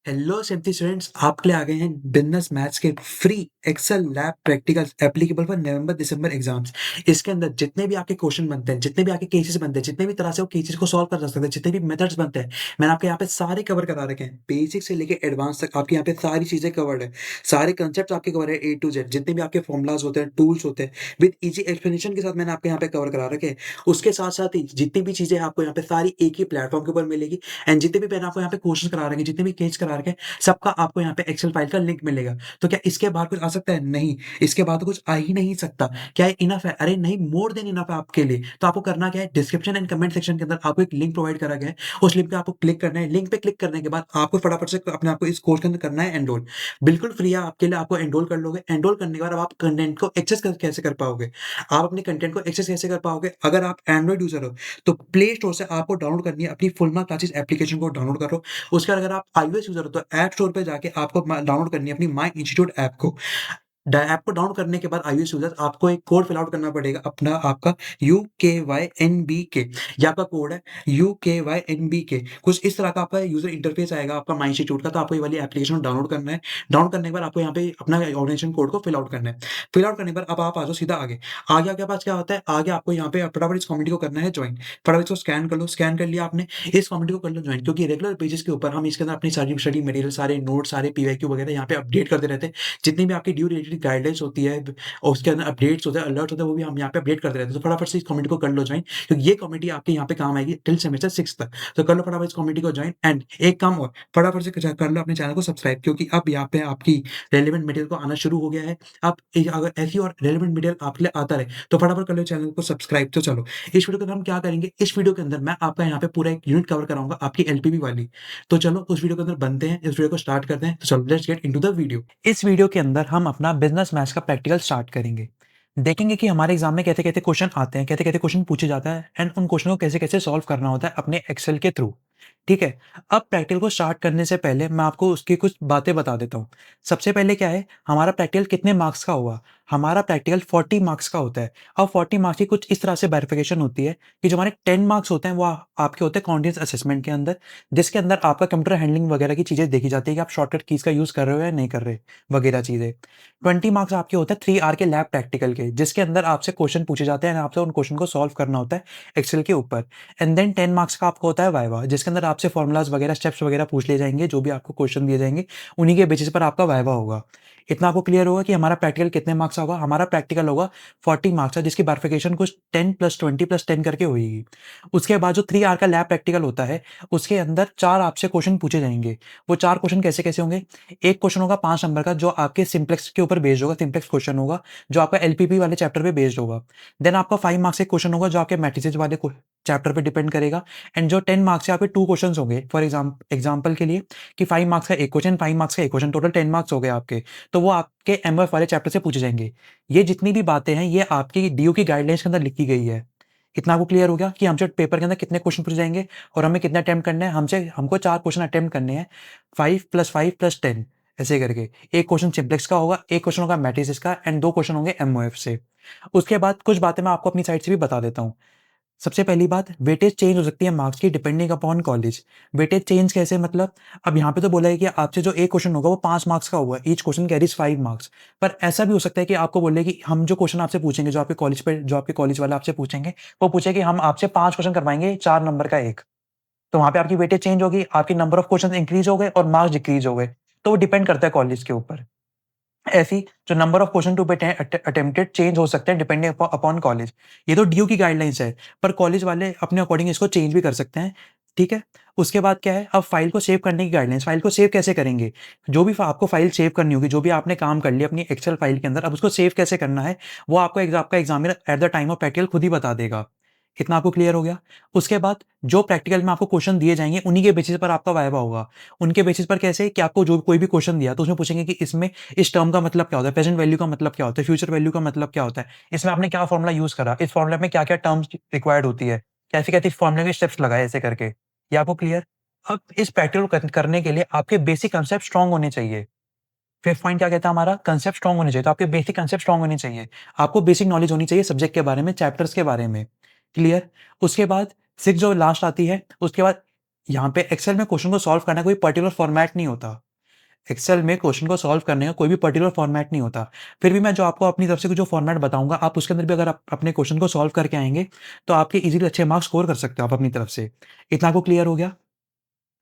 Hello seventy students, आपके लिए आ गए हैं बिजनेस मैथ्स के free Excel lab practicals applicable for November December exams. इसके अंदर जितने भी आपके क्वेश्चन बनते हैं, जितने भी आपके केसेस बनते हैं, जितने भी तरह से वो केसेस को सॉल्व कर सकते हैं, जितने भी मेथड्स बनते हैं, मैंने आपके यहाँ पे सारे कवर करा रखे हैं। बेसिक से लेके एडवांस तक आपके यहाँ पे सारी चीजें कवर्ड है। सारे कंसेप्ट आपके कवर है A to Z। जितने भी आपके फॉर्मुलाज होते हैं, टूल्स होते हैं, विद इजी एक्सप्लेनेशन के साथ मैंने आपके यहाँ पे कवर करा रखे हैं। उसके साथ साथ ही जितनी भी चीजें आपको यहाँ पे सारी एक ही प्लेटफॉर्म के ऊपर मिलेगी। एंड जितने भी मैंने आपको यहाँ पे क्वेश्चन करा रखे हैं, जितने भी केस करा रखे हैं, सबका आपको यहाँ पे एक्सेल फाइल का लिंक मिलेगा। तो क्या इसके बाहर कुछ आ सकता है? नहीं, इसके बाद तो कुछ आ ही नहीं सकता। क्या इनफ है? अरे नहीं, मोर देन इनफ है आपके लिए। तो आपको करना क्या है, डिस्क्रिप्शन एंड कमेंट सेक्शन के अंदर आपको एक लिंक प्रोवाइड करा गया है। उस लिंक पे आपको क्लिक करना है। लिंक पे क्लिक करने के बाद आपको फटाफट से अपने आप को इस कोर्स के अंदर करना है एनरोल। बिल्कुल फ्री है आपके लिए। आपको एनरोल कर लोगे। एनरोल करने के बाद अब आप कंटेंट को एक्सेस कैसे कर पाओगे? आप अपने कंटेंट को एक्सेस कैसे कर पाओगे? अगर आप एंड्रॉइड यूजर हो तो प्ले स्टोर से आपको डाउनलोड करनी है अपनी फुल मार्क क्लासेस एप्लीकेशन को डाउनलोड करो। उसके बाद अगर आप iOS यूजर हो तो ऐप स्टोर पे जाके आपको डाउनलोड करनी है अपनी माई इंस्टीट्यूट ऐप को। ऐप को डाउनलोड करने के बाद iOS यूजर आपको एक कोड फिल आउट करना पड़ेगा अपना, आपका UKYNBK। ये आपका कोड है UKYNBK। कुछ इस तरह का आपका यूजर इंटरफेस आएगा आपका माई इंस्टीट्यूट का। तो आपको ये वाली एप्लीकेशन डाउनलोड करना है। डाउनलोड करने के बाद आपको यहाँ पे अपना ऑर्गेनाइजेशन कोड को फिल आउट करना है। फिल आउट करने के बाद अब आप आ जाओ सीधा आगे। आगे आपके पास क्या होता है? आगे आपको यहाँ पे फटाफट इस कम्युनिटी को करना है ज्वाइन। फटाफट इसको स्कैन कर लो। स्कैन कर लिया आपने, इस कम्युनिटी को कर लो ज्वाइन, क्योंकि रेगुलर पेजेस के ऊपर हम इसके अंदर अपनी सारी स्टडी मटेरियल, सारे नोट्स, सारे PYQ वगैरह यहाँ पे अपडेट करते रहते हैं। जितनी भी आपकी ड्यू रिलेटेड गाइडलाइंस होती है और उसके अंदर अपडेट्स होते हैं, अलर्ट्स होते हैं, वो भी हम यहाँ पे अपडेट करते रहते हैं। तो फटाफट से इस कमेटी को कर लो ज्वाइन, क्योंकि ये कमेटी आपके यहाँ पे काम आएगी टिल सेमेस्टर 6 तक। तो कर लो फटाफट इस कमेटी को ज्वाइन। एंड एक काम और, फटाफट से कर लो अपने चैनल को सब्सक्राइब, क्योंकि अब यहाँ पे आपकी रेलिवेंट मटेरियल को आना शुरू हो गया है। अब अगर ऐसी और रेलिवेंट मटेरियल आपके लिए आता रहे तो फटाफट कर लो चैनल को सब्सक्राइब। तो चलो, इस वीडियो के अंदर हम क्या करेंगे? इस वीडियो के अंदर मैं आपका यहाँ पे पूरा एक यूनिट कवर कराऊंगा आपकी LPB वाली। तो चलो उस वीडियो के अंदर बनते हैं, इस वीडियो को स्टार्ट करते हैं। तो चलो let's get into the video. इस वीडियो के अंदर हम अपना बिजनेस मैथ्स का प्रैक्टिकल स्टार्ट करेंगे। देखेंगे कि हमारे एग्जाम में कैसे-कैसे क्वेश्चन आते हैं, कैसे-कैसे क्वेश्चन पूछे जाता है एंड उन क्वेश्चनों को कैसे-कैसे सॉल्व करना होता है अपने एक्सेल के थ्रू। ठीक है? अब प्रैक्टिकल को स्टार्ट करने से पहले मैं आपको उसकी कुछ बातें बता देता हूँ। सबसे पहले क्या है, हमारा प्रैक्टिकल कितने मार्क्स का होगा? हमारा प्रैक्टिकल 40 मार्क्स का होता है। अब 40 मार्क्स की कुछ इस तरह से वेरिफिकेशन होती है कि जो हमारे 10 मार्क्स होते हैं वो आपके होते हैं कॉन्टिन्यूअस असेसमेंट के अंदर, जिसके अंदर आपका कंप्यूटर हैंडलिंग वगैरह की चीज़ें देखी जाती है कि आप शॉर्टकट कीज़ का यूज़ कर रहे हो या नहीं कर रहे, वगैरह चीज़ें। 20 मार्क्स आपके होते हैं 3 आवर के लैब प्रैक्टिकल के, जिसके अंदर आपसे क्वेश्चन पूछे जाते हैं एंड आपसे उन क्वेश्चन को सॉल्व करना होता है एक्सेल के ऊपर। एंड देन 10 मार्क्स का आपका होता है वाइवा, जिसके अंदर आपसे फॉर्मूलाज वगैरह, स्टेप्स वगैरह पूछ लिए जाएंगे। जो भी आपको क्वेश्चन दिए जाएंगे उन्हीं के बेसिस पर आपका वाइवा होगा। इतना आपको क्लियर होगा कि हमारा प्रैक्टिकल कितने मार्क्स का होगा। हमारा प्रैक्टिकल होगा 40 मार्क्स का, जिसकी वेरिफिकेशन कुछ 10 + 20 + 10 करके होगी। उसके बाद जो 3 आवर का लैब प्रैक्टिकल होता है, उसके अंदर 4 आपसे क्वेश्चन पूछे जाएंगे। वो 4 क्वेश्चन कैसे-कैसे होंगे? एक क्वेश्चन होगा 5 नंबर का, जो आपके सिंप्लेक्स के ऊपर बेस्ड होगा। सिंप्लेक्स क्वेश्चन होगा जो आपका LPP वाले चैप्टर पे बेस्ड होगा। देन आपका 5 मार्क्स का क्वेश्चन होगा जो आपके मैट्रिसेस वाले चैप्टर पे डिपेंड करेगा। एंड जो 10 मार्क्स के आपके 2 क्वेश्चंस होंगे, फॉर एग्जांपल के लिए कि 5 मार्क्स का एक क्वेश्चन, 5 मार्क्स का एक क्वेश्चन, टोटल 10 मार्क्स हो गए आपके। तो वो आपके MF वाले चैप्टर से पूछे जाएंगे। ये जितनी भी बातें हैं ये आपकी DU की गाइडलाइंस के अंदर लिखी गई है। इतना आपको क्लियर हो गया कि हमसे पेपर के अंदर कितने क्वेश्चन पूछे जाएंगे और हमें कितने अटेम्प्ट करने हैं। हमको 4 क्वेश्चन अटेम्प्ट करने हैं, 5 + 5 + 10 ऐसे करके। एक क्वेश्चन सिंप्लेक्स का होगा, एक क्वेश्चन होगा मैट्रिसेस का एंड 2 क्वेश्चन होंगे MOF से। उसके बाद कुछ बातें मैं आपको अपनी साइड से भी बता देता हूँ। सबसे पहली बात, वेटेज चेंज हो सकती है मार्क्स की depending upon college. Weightage change कैसे मतलब? अब यहाँ पे तो बोला है कि आपसे जो एक क्वेश्चन होगा वो 5 मार्क्स का होगा, ईच क्वेश्चन कैरीज 5 मार्क्स। पर ऐसा भी हो सकता है कि आपको बोले कि हम जो क्वेश्चन आपसे पूछेंगे, जो आपके कॉलेज वाले आपसे पूछेंगे, वो पूछे कि हम आपसे 5 क्वेश्चन करवाएंगे 4 नंबर का एक। तो वहाँ पे आपकी वेटेज चेंज होगी, आपकी नंबर ऑफ क्वेश्चन इंक्रीज हो गए और मार्क्स डिक्रीज हो गए। तो वो डिपेंड करता है कॉलेज के ऊपर। ऐसी जो number of question to be attempted change हो सकते हैं डिपेंडिंग अपॉन कॉलेज। ये तो ड्यू की गाइडलाइंस है, पर कॉलेज वाले अपने अकॉर्डिंग इसको चेंज भी कर सकते हैं। ठीक है? उसके बाद क्या है, अब फाइल को सेव करने की गाइडलाइंस। फाइल को सेव कैसे करेंगे? जो भी आपको फाइल सेव करनी होगी, जो भी आपने काम कर लिया अपनी एक्सेल फाइल के अंदर, अब उसको सेव कैसे करना है वो आपको आपका examiner at the time of practical खुद ही बता देगा। इतना आपको क्लियर हो गया? उसके बाद जो प्रैक्टिकल में आपको क्वेश्चन दिए जाएंगे उन्हीं के बेसिस पर आपका वाइवा होगा। उनके बेसिस पर कैसे कि आपको जो कोई भी क्वेश्चन दिया तो उसमें पूछेंगे कि इसमें इस टर्म का मतलब क्या होता है, प्रेजेंट वैल्यू का मतलब क्या होता है, फ्यूचर वैल्यू का मतलब क्या होता है, इसमें आपने क्या फॉर्मूला यूज करा, इस फॉर्मूला में क्या क्या टर्म्स रिक्वायर्ड होती है, कैसे कैसे फॉर्मूले के स्टेप्स लगाए, ऐसे करके। ये आपको क्लियर? अब इस प्रैक्टिकल करने के लिए आपके बेसिक कंसेप्ट स्ट्रांग होने चाहिए। फिफ्थ पॉइंट क्या कहता है हमारा, कंसेप्ट स्ट्रांग होने चाहिए। तो आपके बेसिक कंसेप्ट स्ट्रांग होने चाहिए। आपको बेसिक नॉलेज होनी चाहिए सब्जेक्ट के बारे में, चैप्टर्स के बारे में। क्लियर? उसके बाद 6 जो लास्ट आती है, उसके बाद यहाँ पे एक्सेल में क्वेश्चन को सॉल्व करना कोई पर्टिकुलर फॉर्मेट नहीं होता। एक्सेल में क्वेश्चन को सॉल्व करने का कोई भी पर्टिकुलर फॉर्मेट नहीं होता। फिर भी मैं जो आपको अपनी तरफ से जो फॉर्मेट बताऊँगा, आप उसके अंदर भी अगर आप अपने क्वेश्चन को सॉल्व करके आएँगे, तो आपके ईज़िली अच्छे मार्क्स स्कोर कर सकते हो आप अपनी तरफ से। इतना आपको क्लियर हो गया?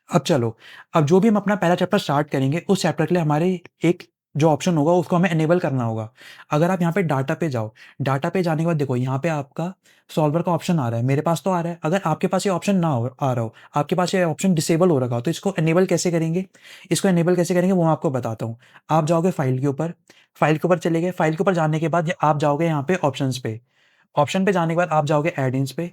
अब चलो, अब जो भी हम अपना पहला चैप्टर स्टार्ट करेंगे, उस चैप्टर के लिए हमारे एक जो ऑप्शन होगा, उसको हमें इनेबल करना होगा। अगर आप यहाँ पे डाटा पे जाओ, डाटा पे जाने के बाद देखो, यहाँ पे आपका सॉल्वर का ऑप्शन आ रहा है, मेरे पास तो आ रहा है। अगर आपके पास ये ऑप्शन ना हो आ रहा हो, आपके पास ये ऑप्शन डिसेबल हो रखा हो, तो इसको इनेबल कैसे करेंगे? इसको इनेबल कैसे करेंगे, वो मैं आपको बताता हूँ। आप जाओगे फाइल के ऊपर चले गए, फाइल के ऊपर जाने के बाद आप जाओगे यहाँ पे ऑप्शंस पे। ऑप्शन पे जाने के बाद आप जाओगे ऐड-इन्स पे।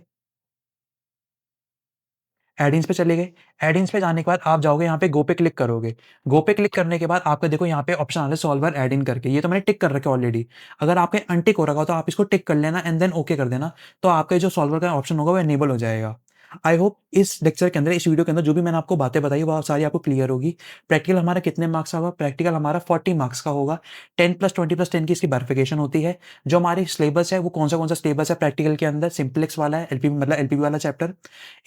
ऐड-इन्स पे चले गए, ऐड-इन्स पे जाने के बाद आप जाओगे यहाँ पे गो पे क्लिक करोगे। गो पे क्लिक करने के बाद आपका देखो यहाँ पे ऑप्शन आ रहा है सॉल्वर ऐड इन करके, ये तो मैंने टिक कर रखा है ऑलरेडी। अगर आपके अनटिक हो रखा हो तो आप इसको टिक कर लेना एंड देन ओके कर देना, तो आपका जो सॉल्वर का ऑप्शन होगा वो इनेबल हो जाएगा। आई होप इस लेक्चर के अंदर, इस वीडियो के अंदर जो भी मैंने आपको बातें बताई वो सारी आपको क्लियर होगी। प्रैक्टिकल हमारा कितने मार्क्स का होगा? प्रैक्टिकल हमारा 40 मार्क्स का होगा। 10 + 20 + 10 की इसकी वेरिफिकेशन होती है। जो हमारी सिलेबस है वो कौन सा सिलेबस है प्रैक्टिकल के अंदर, सिंपलेक्स वाला है, एलपीबी मतलब एलपीबी वाला चैप्टर,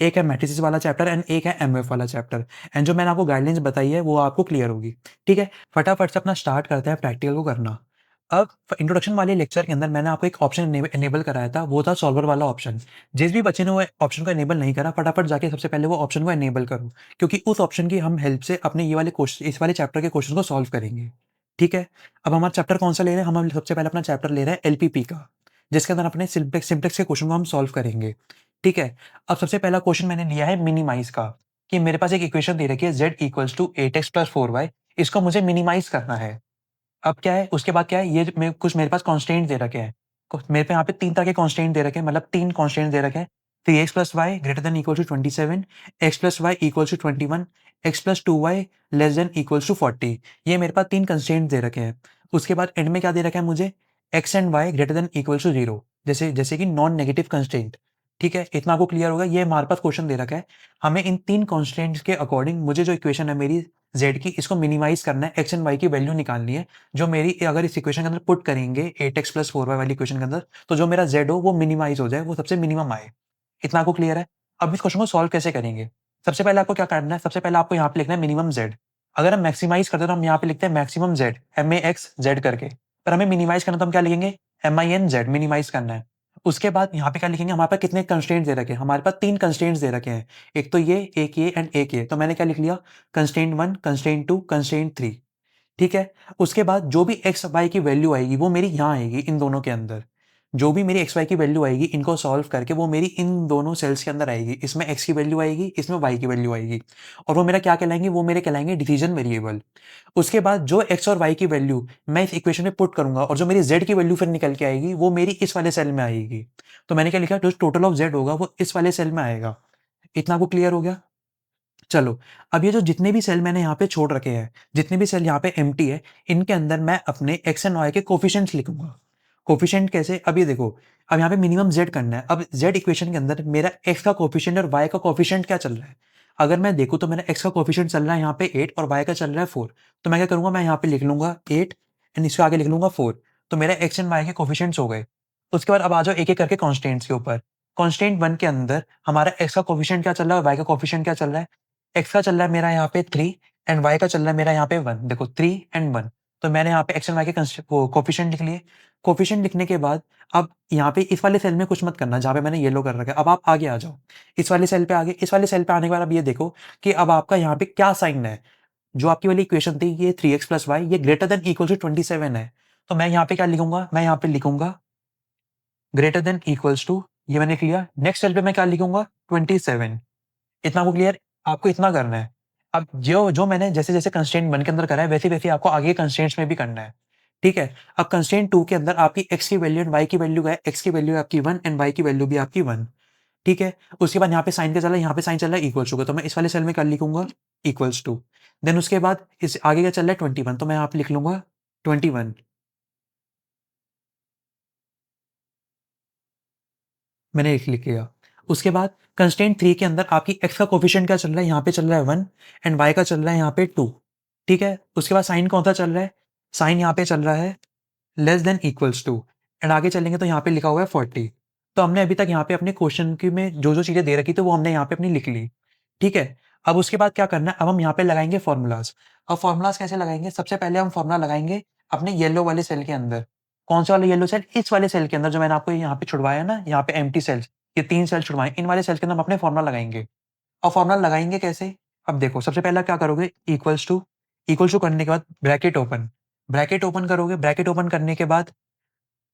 एक है मैट्रिसेस वाला चैप्टर एंड एक है एमएफ वाला चैप्टर। एंड जो मैंने आपको गाइडलाइंस बताई है वो आपको क्लियर होगी। ठीक है, फटाफट से अपना स्टार्ट करते हैं प्रैक्टिकल को करना। अब इंट्रोडक्शन वाले लेक्चर के अंदर मैंने आपको एक ऑप्शन इनेबल कराया था, वो था सॉल्वर वाला ऑप्शन। जिस भी बच्चे ने वो ऑप्शन को इनेबल नहीं करा, फटाफट जाके सबसे पहले वो ऑप्शन को इनेबल करो, क्योंकि उस ऑप्शन की हम हेल्प से अपने ये वाले क्वेश्चन, इस वाले चैप्टर के क्वेश्चन को सॉल्व करेंगे। ठीक है, अब हमारा चैप्टर कौन सा ले रहे हैं? हम सबसे पहले अपना चैप्टर ले रहे हैं एलपीपी का, जिसके अंदर अपने सिंप्लेक्स के क्वेश्चन को हम सॉल्व करेंगे। ठीक है, अब सबसे पहला क्वेश्चन मैंने लिया है मिनिमाइज का, कि मेरे पास एक इक्वेशन दे रखी है z equals to 8x + 4y, इसको मुझे मिनिमाइज करना है। अब क्या है, उसके बाद क्या है, ये कुछ मेरे पास कंस्ट्रेंट दे रखे हैं। मेरे पे यहाँ पे 3 तरह के कंस्ट्रेंट दे रखे हैं, मतलब 3 कंस्ट्रेंट दे रखे हैं। 3x + y greater than equal to 27, x + y equals to 21, x + 2y less than equals to 40। ये मेरे पास 3 कंस्ट्रेंट दे रखे हैं। उसके बाद एंड में क्या दे रखा है मुझे, x and y greater than equals to 0, जैसे जैसे कि नॉन नेगेटिव कंस्ट्रेंट। ठीक है, इतना आपको क्लियर होगा। ये हमारे पास क्वेश्चन दे रखा है, हमें इन 3 कंस्ट्रेंट्स के अकॉर्डिंग मुझे जो इक्वेशन है मेरी z की, इसको मिनिमाइज करना है, x एंड y की वैल्यू निकालनी है। जो मेरी अगर इस इक्वेशन के अंदर पुट करेंगे 8x + 4y वाली इक्वेशन के अंदर, तो जो मेरा z हो वो मिनिमाइज़ हो जाए, वो सबसे मिनिमम आए। इतना आपको क्लियर है? अब इस क्वेश्चन को सॉल्व कैसे करेंगे? सबसे पहले आपको क्या करना है, सबसे पहले आपको यहाँ पे लिखना है मिनिमम z। अगर हम मैक्सिमाइज़ करते हैं तो हम यहाँ पे लिखते हैं मैक्सिमम z, max z करके। पर हमें मिनिमाइज़ करना है तो हम क्या लिखेंगे, min z, मिनिमाइज़ करना है। उसके बाद यहाँ पे क्या लिखेंगे, हमारे पास कितने कंस्ट्रेंट्स दे रखे हैं? हमारे पास 3 कंस्ट्रेंट्स दे रखे हैं। एक तो ये, एक ये एंड एक ये। तो मैंने क्या लिख लिया, कंस्ट्रेंट 1, कंस्ट्रेंट 2, कंस्ट्रेंट 3। ठीक है? उसके बाद जो भी x, y की वैल्यू आएगी वो मेरी यहाँ आएगी, इन दोनों के अंदर। जो भी मेरी x, y की वैल्यू आएगी, इनको सॉल्व करके वो मेरी इन दोनों सेल्स के अंदर आएगी। इसमें x की वैल्यू आएगी, इसमें y की वैल्यू आएगी। और वो मेरा क्या कहलाएँगे, वो मेरे कहलाएँगे डिसीजन वेरिएबल। उसके बाद जो x और y की वैल्यू मैं इस इक्वेशन में पुट करूँगा और जो मेरी z की वैल्यू फिर निकल के आएगी, वो मेरी इस वाले सेल में आएगी। तो मैंने क्या लिखा, जो टोटल ऑफ z होगा वो इस वाले सेल में आएगा। इतना आपको क्लियर हो गया? चलो, अब ये जो जितने भी सेल मैंने यहाँ पे छोड़ रखे हैं, जितने भी सेल यहाँ पे एम्प्टी है, इनके अंदर मैं अपने x एंड y के कोएफ़िशिएंट्स लिखूँगा। कोएफ़िशिएंट कैसे? अब ये देखो, अब यहाँ पे मिनिमम z करना है। अब z इक्वेशन के अंदर मेरा x का कोएफ़िशिएंट और y का कोएफ़िशिएंट क्या चल रहा है? अगर मैं देखूँ तो मेरा x का कोएफ़िशिएंट चल रहा है यहाँ पे 8 और y का चल रहा है 4। तो मैं क्या करूँगा, मैं यहाँ पे लिख लूँगा 8 एंड इसके आगे लिख लूँगा 4। तो मेरा x एंड y के कोएफ़िशिएंट्स हो गए। उसके बाद अब आ जाओ एक-एक करके कांस्टेंट्स के ऊपर। कांस्टेंट 1 के अंदर हमारा x का कोएफ़िशिएंट क्या चल रहा है और y का कोएफ़िशिएंट क्या चल रहा है? x का चल रहा है मेरा यहाँ पे 3 एंड y का चल रहा है मेरा यहाँ पे 1। देखो 3 एंड 1, तो मैंने यहाँ पे x एंड y के कोएफ़िशिएंट लिख लिए। कोएफ़िशिएंट लिखने के बाद अब यहाँ पे इस वाले सेल में कुछ मत करना, जहाँ पे मैंने येलो कर रखा है। अब आप आगे आ जाओ। इस वाले सेल पे आ गए। इस वाले सेल पे आने के बाद अब ये देखो कि अब आपका यहाँ पे क्या साइन है। जो आपकी वाली इक्वेशन थी, ये 3x + y, ये ग्रेटर देन इक्वल टू 27 है। तो मैं यहाँ पे क्या लिखूँगा? मैं यहाँ पे लिखूँगा ग्रेटर देन इक्वल्स टू, ये मैंने लिख लिया। नेक्स्ट सेल पे मैं क्या लिखूँगा? 27। इतना आपको क्लियर? आपको इतना करना है। अब जो जो मैंने जैसे-जैसे कंस्ट्रेंट 1 के अंदर करा है, वैसे-वैसे आपको आगे कंस्ट्रेंट्स में भी करना है। ठीक है? अब कंस्ट्रेंट 2 के अंदर आपकी x की वैल्यू एंड y की वैल्यू है। x की वैल्यू है आपकी 1 एंड y की वैल्यू भी आपकी 1। ठीक है? उसके बाद यहाँ पे साइन क्या चल रहा है? यहाँ पे साइन चल रहा है इक्वल्स टू का, तो मैं इस वाले सेल में क्या लिखूँगा? Equals to. देन उसके बाद इस आगे क्या चल रहा है? 21, तो मैं यहाँ पे लिख लूँगा 21। मैंने लिख लिया। उसके बाद कंस्ट्रेंट 3 के अंदर आपकी x का कोएफ़िशिएंट क्या चल रहा है? यहाँ पे चल रहा है 1 एंड y का चल रहा है यहाँ पे 2। ठीक है? उसके बाद साइन कौन-सा चल रहा है? साइन यहाँ पे चल रहा है लेस देन इक्वल्स टू एंड आगे चलेंगे तो यहाँ पे लिखा हुआ है 40। तो हमने अभी तक यहाँ पे अपने क्वेश्चन की में जो-जो चीज़ें दे रखी थी वो हमने यहाँ पे अपनी लिख ली। ठीक है? अब उसके बाद क्या करना है, अब हम यहाँ पे लगाएंगे फॉर्मूलाज। अब फॉर्मूलाज कैसे लगाएंगे, सबसे पहले हम फॉर्मूला लगाएंगे अपने येलो वाले सेल के अंदर। कौन सा वाला येलो सेल, इस वाले सेल के अंदर जो मैंने आपको यहाँ पे छुड़वाया ना, यहाँ पे एम्प्टी सेल्स, ये 3 सेल छुड़वाए, इन वाले सेल के अंदर हम अपने फॉर्मूला लगाएंगे। और फॉर्मूला लगाएंगे कैसे, अब देखो सबसे पहला क्या करोगे, इक्वल्स टू करने के बाद ब्रैकेट ओपन करोगे, ब्रैकेट ओपन करने के बाद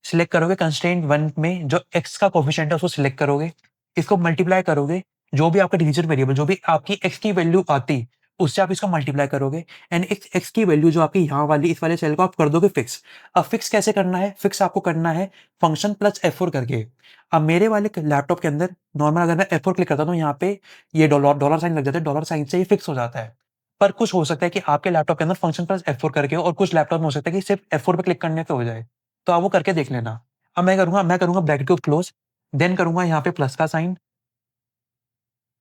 सिलेक्ट करोगे कंस्ट्रेंट 1 में जो x का कोएफिशिएंट है उसको सिलेक्ट करोगे, इसको मल्टीप्लाई करोगे, जो भी आपका डिवीजन वेरिएबल, जो भी आपकी x की वैल्यू आती, उससे आप इसको मल्टीप्लाई करोगे, एंड x की वैल्यू जो आपकी यहाँ वाली इस वाले सेल को आप कर दोगे फिक्स। अब फिक्स कैसे करना है, फिक्स आपको करना है फंक्शन प्लस F4 करके। अब मेरे वाले लैपटॉप के अंदर नॉर्मल अगर मैं F4 क्लिक करता हूँ तो यहाँ पे ये डॉलर साइन लग जाता है, डॉलर साइन से ये फिक्स हो जाता है। पर कुछ हो सकता है कि आपके लैपटॉप के अंदर फंक्शन प्लस F4 करके हो, और कुछ लैपटॉप में हो सकता है कि सिर्फ F4 पे क्लिक करने पे हो जाए, तो आप वो करके देख लेना। अब मैं करूँगा ब्रैकेट को क्लोज़, देन करूँगा यहाँ पे प्लस का साइन,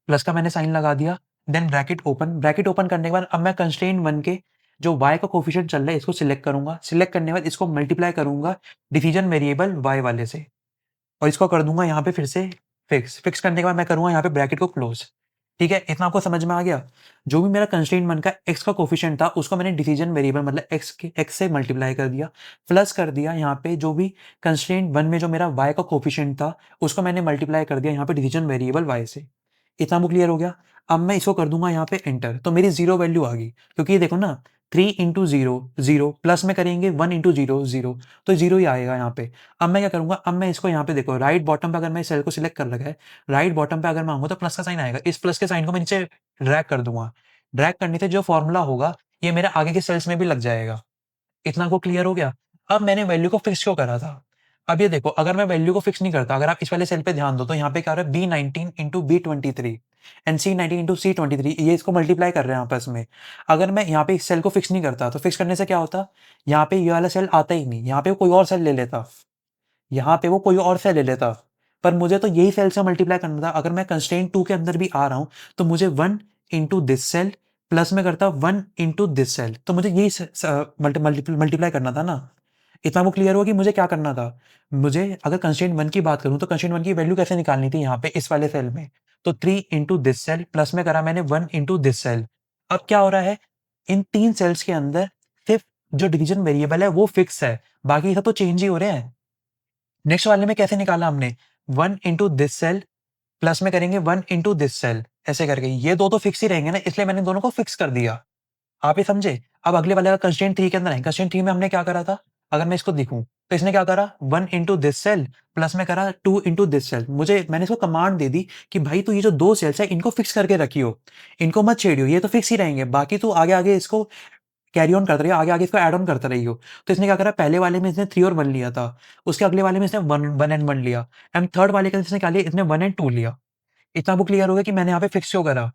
प्लस का मैंने साइन लगा दिया, देन ब्रैकेट ओपन करने के बाद अब मैं कंस्ट्रेंट 1 के जो y का कोएफिशिएंट चल रहा है इसको सिलेक्ट करूँगा, सिलेक्ट करने के बाद इसको मल्टीप्लाई करूँगा डिवीजन वेरिएबल y वाले से, और इसको कर दूँगा यहाँ पे फिर से फिक्स करने के बाद मैं करूँगा यहाँ पे ब्रैकेट को क्लोज़। ठीक है, इतना आपको समझ में आ गया? जो भी मेरा कंस्ट्रेंट 1 का x का कोएफिशिएंट था उसको मैंने डिवीजन वेरिएबल मतलब x से मल्टीप्लाई कर दिया, प्लस कर दिया यहाँ पे जो भी कंस्ट्रेंट 1 में जो मेरा y का कोएफिशिएंट था उसको मैंने मल्टीप्लाई कर दिया यहाँ पे डिवीजन वेरिएबल y से। इतना वो क्लियर हो गया? अब मैं इसको कर दूँगा यहाँ पे एंटर, तो मेरी 0 वैल्यू आ गई, क्योंकि ये देखो ना 3 इंटू 0 0 प्लस में करेंगे 1 इंटू 0 0, तो 0 ही आएगा यहाँ पे। अब मैं क्या करूँगा, अब मैं इसको यहाँ पे देखो राइट बॉटम पे अगर मैं सेल को सिलेक्ट कर रखा है, राइट बॉटम पे अगर मैं आऊँगा तो प्लस का साइन आएगा, इस प्लस के साइन को मैं नीचे ड्रैग कर दूँगा। ड्रैग करने से जो फॉर्मूला होगा ये मेरे आगे के सेल्स में भी लग जाएगा। इतना आपको क्लियर हो गया? अब मैंने वैल्यू को फिक्स क्यों करा था? अब ये देखो अगर मैं वैल्यू को फिक्स नहीं करता, अगर आप इस वाले सेल पे ध्यान दो तो यहाँ पे क्या हो रहा है, B19 into B23 and C19 into C23, ये इसको मल्टीप्लाई कर रहे हैं आपस में। अगर मैं यहाँ पे इस सेल को फिक्स नहीं करता तो फिक्स करने से क्या होता, यहाँ पे ये वाला सेल आता ही नहीं, यहाँ पे कोई और सेल ले लेता, यहाँ पे वो कोई और सेल ले लेता। पर मुझे तो यही सेल से मल्टीप्लाई करना था। अगर मैं कंस्ट्रेंट 2 के अंदर भी आ रहा हूँ तो मुझे 1 इंटू दिस सेल प्लस में करता 1 इंटू दिस सेल, तो मुझे यही मल्टीप्लाई करना था ना। इतना वो क्लियर हुआ कि मुझे क्या करना था। मुझे अगर कंस्ट्रेंट 1 की बात करूँ तो कंस्ट्रेंट 1 की वैल्यू कैसे निकालनी थी यहाँ पे इस वाले सेल में, तो 3 इंटू दिस सेल प्लस में करा मैंने 1 इंटू दिस सेल। अब क्या हो रहा है, इन 3 सेल्स के अंदर सिर्फ जो डिवीजन वेरिएबल है वो फिक्स है, बाकी सब तो चेंज ही हो रहे हैं। नेक्स्ट वाले में कैसे निकाला हमने, 1 इंटू दिस सेल प्लस में करेंगे 1 इंटू दिस सेल, ऐसे करके ये दो तो फिक्स ही रहेंगे ना, इसलिए मैंने दोनों को फिक्स कर दिया। आप ये समझे? अब अगले वाले का कंस्ट्रेंट 3 के अंदर है, कंस्ट्रेंट 3 में हमने क्या करा था, अगर मैं इसको देखूं तो इसने क्या करा, 1 इंटू दिस सेल प्लस में करा 2 इंटू दिस सेल। मैंने इसको कमांड दे दी कि भाई तू ये जो 2 सेल्स है इनको फिक्स करके रखियो, इनको मत छेड़ियो, ये तो फिक्स ही रहेंगे, बाकी तू आगे आगे इसको कैरी ऑन करते रहिए, आगे-आगे इसको ऐड ऑन करते रहिए। तो इसने क्या करा, पहले वाले में इसने 3 और 1 लिया था, उसके अगले वाले में इसने 1 एंड 1 लिया, एंड थर्ड वाले का इसने क्या लिया, इसने 1 एंड 2 लिया। इतना आपको क्लियर हो गया कि मैंने यहाँ पे फिक्स क्यों करा?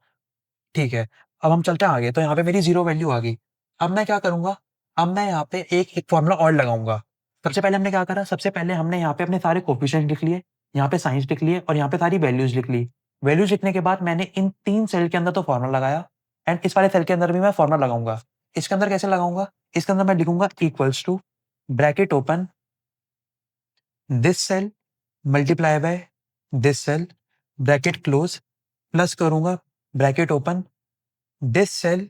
ठीक है, अब हम चलते हैं आगे, तो यहाँ पे मेरी 0 वैल्यू आ गई। अब मैं क्या करूँगा, अब मैं यहाँ पे एक फ़ॉर्मूला और लगाऊँगा। सबसे पहले हमने क्या करा, सबसे पहले हमने यहाँ पे अपने सारे कोएफ़िशिएंट लिख लिए, यहाँ पे साइन्स लिख लिए और यहाँ पे सारी वैल्यूज़ लिख ली। वैल्यूज़ लिखने के बाद मैंने इन 3 सेल के अंदर तो फ़ॉर्मूला लगाया, एंड इस वाले सेल के अंदर भी मैं फ़ॉर्मूला लगाऊँगा। इसके अंदर कैसे लगाऊँगा? इसके अंदर मैं लिखूँगा equals to bracket open this cell multiply by this cell bracket close, plus करूँगा ब्रैकेट ओपन दिस सेल,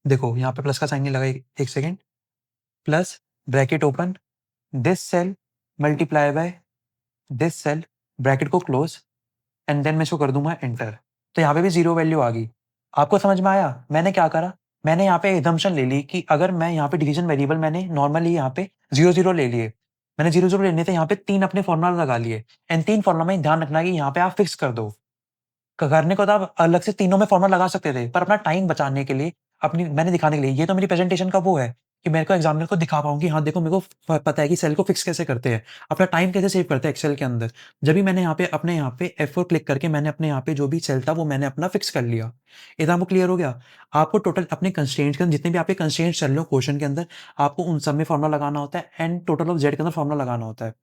देखो यहाँ पे प्लस का साइन नहीं लगा, एक second, plus bracket open this cell multiply by this cell bracket को क्लोज, एंड देन मैं इसको कर दूंगा एंटर। तो यहाँ पे भी 0 वैल्यू आ गई। आपको समझ में आया मैंने क्या करा? मैंने यहाँ पे assumption ले ली कि अगर मैं यहाँ पे डिवीजन वेरिएबल मैंने नॉर्मली यहाँ पे 0 ले लिए। मैंने 0 लेने थे, यहाँ पे 3 अपने फॉर्मूला लगा लिए, एंड 3 फॉर्मूला में ध्यान रखना है कि यहाँ पे आप फिक्स कर दो। करने को तो आप अलग से तीनों में फॉर्मूला लगा सकते थे, पर अपना टाइम बचाने के लिए, अपनी मैंने दिखाने के लिए, ये तो मेरी प्रेजेंटेशन का वो है कि मेरे को एग्जामिनर को दिखा पाऊँ कि हाँ, देखो मेरे को पता है कि सेल को फिक्स कैसे करते हैं, अपना टाइम कैसे सेव करते हैं एक्सेल के अंदर। जब भी मैंने यहाँ पे F4 क्लिक करके मैंने अपने यहाँ पे जो भी सेल था वो मैंने अपना फिक्स कर लिया। इतना आपको क्लियर हो गया? आपको टोटल अपने कंस्ट्रेंट्स के अंदर जितने भी आपके कंस्ट्रेंट्स चल रहे हो क्वेश्चन के अंदर, आपको उन सब में फॉर्मूला लगाना होता है, एंड टोटल ऑफ जेड के अंदर फॉर्मूला लगाना होता है।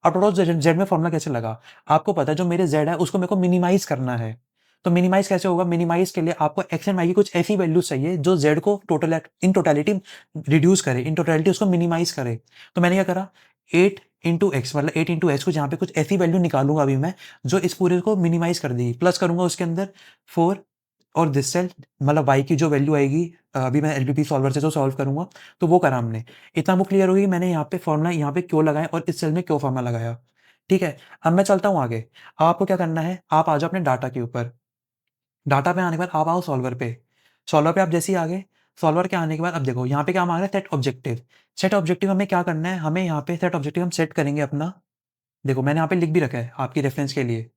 अब टोटल ऑफ जेड में फॉर्मूला कैसे लगा? आपको पता है जो मेरे जेड है उसको मेरे को मिनिमाइज करना है। तो मिनिमाइज कैसे होगा? मिनिमाइज के लिए आपको एक्स एंड वाई की कुछ ऐसी वैल्यूज चाहिए जो जेड को इन टोटलिटी रिड्यूस करे, इन टोटलिटी उसको मिनिमाइज करे। तो मैंने क्या करा, 8 इंटू एक्स मतलब 8 इंटू एक्स को जहाँ पे कुछ ऐसी वैल्यू निकालूंगा अभी मैं जो इस पूरे को मिनिमाइज कर देगी, प्लस करूंगा उसके अंदर 4 और दिस सेल मतलब y की जो वैल्यू आएगी अभी मैं एलपीपी सॉल्वर से जो सॉल्व करूँगा, तो वो करा हमने। इतना वो क्लियर हो गया कि मैंने यहाँ पे फ़ॉर्मूला यहाँ पे क्यों लगाया और इस सेल में क्यों फ़ॉर्मूला लगाया, ठीक है? अब मैं चलता हूँ आगे। आपको क्या करना है, आप आ जाओ अपने डाटा के ऊपर। डाटा पे आने के बाद आप आओ सॉल्वर पे। सॉल्वर पे आप जैसे ही आ गए, सॉल्वर के आने के बाद अब देखो यहाँ पे क्या माँग रहा है, सेट ऑब्जेक्टिव। सेट ऑब्जेक्टिव हमें क्या करना है, हमें यहाँ पे सेट ऑब्जेक्टिव हम सेट करेंगे अपना। देखो मैंने यहाँ पे लिख भी रखा है आपकी रेफ़रेंस के लिए।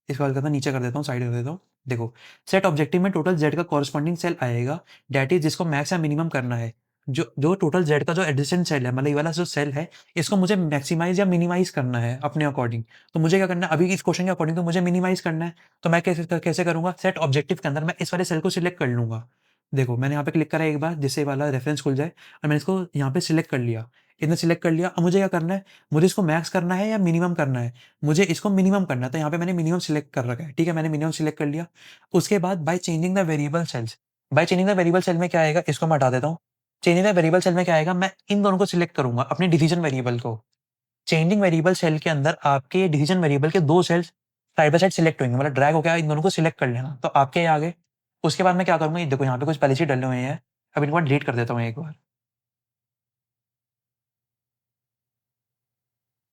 इसको हल्का-सा नीचे कर देता हूँ, साइड कर देता हूँ। देखो, सेट ऑब्जेक्टिव में टोटल ज़ेड का कॉरस्पॉन्डिंग सेल आएगा, दैट इज़ जिसको मैक्स या मिनिमम करना है। जो जो टोटल ज़ेड का जो एडजेसेंट सेल है, मतलब ये वाला जो सेल है, इसको मुझे मैक्सिमाइज़ या मिनिमाइज़ करना है अपने अकॉर्डिंग। तो मुझे क्या करना है, अभी इस क्वेश्चन के अकॉर्डिंग तो मुझे मिनिमाइज़ करना है, तो मैं कैसे करूँगा, सेट ऑब्जेक्टिव के अंदर मैं इस वाले सेल को सिलेक्ट कर लूँगा। देखो, मैंने यहाँ पे क्लिक करा एक बार, जिससे ये वाला रेफ़रेंस खुल जाए और मैंने इसको यहाँ पे सिलेक्ट कर लिया। इतना सिलेक्ट कर लिया, अब मुझे क्या करना है, मुझे इसको मैक्स करना है या मिनिमम करना है? मुझे इसको मिनिमम करना है, तो यहाँ पे मैंने मिनिमम सिलेक्ट कर रखा है, ठीक है? मैंने मिनिमम सिलेक्ट कर लिया। उसके बाद by changing the variable cell में क्या आएगा, इसको मैं हटा देता हूँ। चेंजिंग द वेरिएबल सेल में क्या आएगा, मैं इन दोनों को सिलेक्ट करूँगा, अपने डिसीजन वेरिएबल को। चेंजिंग वेरिएबल सेल के अंदर आपके डिसीजन वेरिएबल के 2 cells side by side select होंगे, मतलब ड्रैग होके इन दोनों को सिलेक्ट कर लेना, तो आपके ये आ गए। उसके बाद मैं क्या करूँगा, ये देखो यहाँ पे कुछ पहले से ही डले हुए हैं, अब इनको मैं डिलीट कर देता हूँ एक बार।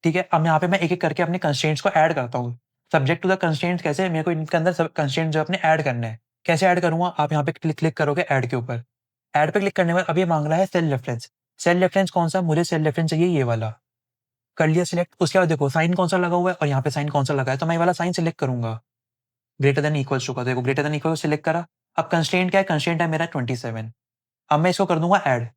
ठीक है, अब यहाँ पे मैं एक-एक करके अपने कंस्ट्रेंट्स को ऐड करता हूँ। सब्जेक्ट टू द कंस्ट्रेंट्स कैसे? मेरे को इनके अंदर सब कंस्ट्रेंट जो अपने ऐड करने हैं। कैसे ऐड करूँगा? आप यहाँ पे क्लिक क्लिक करोगे ऐड के ऊपर। ऐड पे क्लिक करने के बाद अब ये माँग रहा है सेल रेफरेंस। सेल रेफरेंस कौन-सा? मुझे सेल रेफरेंस चाहिए ये वाला। कर लिया सिलेक्ट। उसके बाद देखो साइन कौन-सा लगा हुआ है और यहाँ पे साइन कौन-सा लगा है, तो मैं ये वाला साइन सिलेक्ट करूँगा। ग्रेटर देन इक्वल्स टू का, देखो ग्रेटर देन इक्वल सिलेक्ट करा। अब कंस्ट्रेंट क्या है? कंस्ट्रेंट है मेरा 27। अब मैं इसको कर दूँगा ऐड।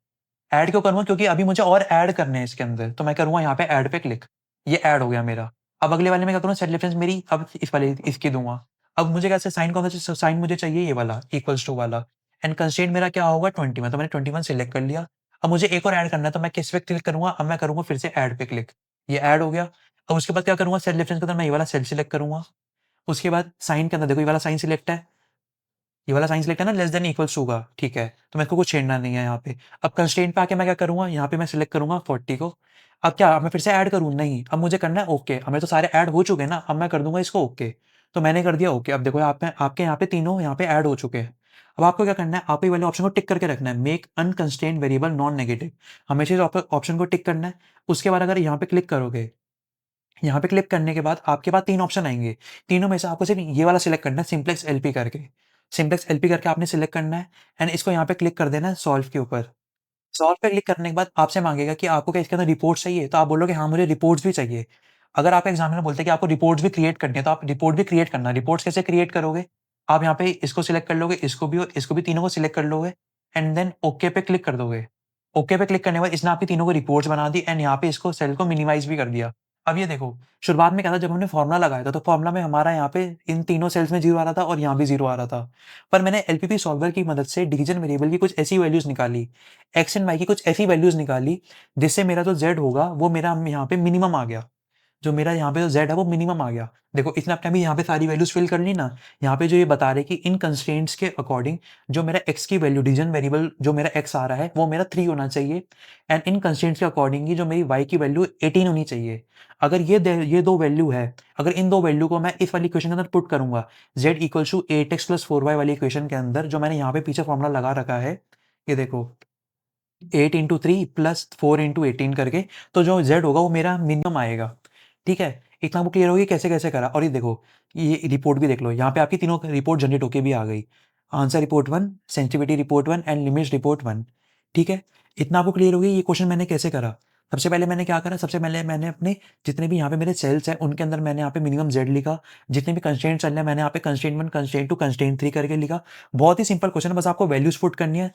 ऐड क्यों करूँगा? क्योंकि अभी मुझे और ऐड करने हैं इसके अंदर, तो मैं करूँगा यहाँ पे ऐड पे क्लिक। ये ऐड हो गया मेरा। अब अगले वाले में क्या करूँगा, सेट रेफरेंस मेरी अब इस वाले इसकी दूँगा। अब मुझे कैसे साइन कौन-सा च साइन मुझे चाहिए ये वाला इक्वल्स टू वाला एंड कंस्ट्रेंट मेरा क्या होगा 21, तो मैंने 21 सिलेक्ट कर लिया। अब मुझे एक और ऐड करना है, तो मैं किस पे क्लिक करूँगा? अब मैं करूँगा फिर से ऐड पे क्लिक। ये ऐड हो गया। अब उसके बाद क्या करूँगा, सेट रेफरेंस के अंदर मैं ये वाला सेल सिलेक्ट करूँगा। उसके बाद साइन के अंदर देखो ये वाला साइन सिलेक्ट है। ये वाला साइन सिलेक्ट है ना, लेस देन इक्वल्स टू का, ठीक है। तो मेरे को कुछ छेड़ना नहीं है यहाँ पे। अब कंस्ट्रेंट पे आके मैं क्या करूँगा, यहाँ पे मैं सिलेक्ट करूँगा 40 को। अब क्या अब मैं फिर से ऐड करूँ? नहीं, अब मुझे करना है ओके। अब मेरे तो सारे ऐड हो चुके हैं ना, अब मैं कर दूँगा इसको ओके। तो मैंने कर दिया ओके। अब देखो आप में आपके यहाँ पे तीनों यहाँ पे ऐड हो चुके हैं। अब आपको क्या करना है, आपको ये वाले ऑप्शन को टिक करके रखना है, make unconstrained variable non negative. हमेशा इस ऑप्शन को टिक करना है। उसके बाद अगर यहाँ पे क्लिक करोगे, यहाँ पे क्लिक करने के बाद आपके पास 3 ऑप्शन आएँगे। तीनों में से आपको सिर्फ़ ये वाला सिलेक्ट करना है, सिम्प्लेक्स एलपी करके। सिम्प्लेक्स एलपी करके आपने सिलेक्ट करना है एंड इसको यहाँ पे क्लिक कर देना है सॉल्व के ऊपर। सॉल्व पे क्लिक करने के बाद आपसे माँगेगा कि आपको क्या इसके अंदर रिपोर्ट्स चाहिए? तो आप बोलोगे हाँ, मुझे रिपोर्ट्स भी चाहिए। अगर आपका एग्ज़ामिनर बोलता है कि आपको रिपोर्ट्स भी क्रिएट करनी है, तो आप रिपोर्ट भी क्रिएट करना। रिपोर्ट्स कैसे क्रिएट करोगे? आप यहाँ पे इसको सिलेक्ट कर लोगे, इसको भी और इसको भी, तीनों को सिलेक्ट कर लोगे एंड देन ओके पे क्लिक कर दोगे। ओके पे क्लिक करने के बाद इसने आपकी तीनों को रिपोर्ट्स बना दी एंड यहाँ पे इसको सेल को मिनिमाइज़ भी कर दिया। अब ये देखो, शुरुआत में क्या था, जब हमने फ़ॉर्मूला लगाया था, तो फ़ॉर्मूला में हमारा यहाँ पे इन तीनों सेल्स में 0 आ रहा था और यहाँ भी 0 आ रहा था। पर मैंने एलपीपी सॉल्वर की मदद से डिवीज़न वेरिएबल की कुछ ऐसी वैल्यूज़ निकाली, एक्स एंड वाई की कुछ ऐसी वैल्यूज़ निकाली, जिससे मेरा जो ज़ेड होगा, वो मेरा यहाँ पे मिनिमम आ गया। जो मेरा यहाँ पे जो ज़ेड है, वो मिनिमम आ गया। देखो इसने अपने अभी यहाँ पे सारी वैल्यूज़ फ़िल कर ली ना, यहाँ पे जो ये बता रहे हैं कि इन कंस्ट्रेंट्स के अकॉर्डिंग जो मेरा एक्स की वैल्यू, डिवीज़न वेरिएबल जो मेरा एक्स आ रहा है, वो मेरा 3 होना चाहिए एंड इन कंस्ट्रेंट्स के अकॉर्डिंग ही जो मेरी वाई की वैल्यू 18 होनी चाहिए। अगर ये 2 वैल्यू है, अगर इन 2 वैल्यू को मैं इस वाली इक्वेशन के अंदर पुट करूँगा, Z equals to 8x + 4y वाली इक्वेशन के अंदर, जो मैंने यहाँ पे पीछे फ़ॉर्मूला लगा रखा है, ये देखो 8 इंटू 3 प्लस 4 इंटू 18 करके, तो जो ज़ेड होगा वो मेरा मिनिमम आएगा, ठीक है? इतना वो क्लियर होगी कैसे-कैसे करा। और ये देखो, ये रिपोर्ट भी देख लो, यहाँ पे आपकी तीनों रिपोर्ट जनरेट होके भी आ गई। Answer report 1, sensitivity report 1 and limits report 1, ठीक है? इतना आपको क्लियर हो गया ये क्वेश्चन मैंने कैसे करा। सबसे पहले मैंने क्या करा, सबसे पहले मैंने अपने जितने भी यहाँ पे मेरे सेल्स हैं, उनके अंदर मैंने यहाँ पे मिनिमम ज़ेड लिखा। जितने भी कंस्ट्रेंट सेल हैं, मैंने यहाँ पे कंस्ट्रेंट 1, कंस्ट्रेंट 2, कंस्ट्रेंट 3 करके लिखा। बहुत ही सिंपल क्वेश्चन है, बस आपको वैल्यूज़ पुट करनी है।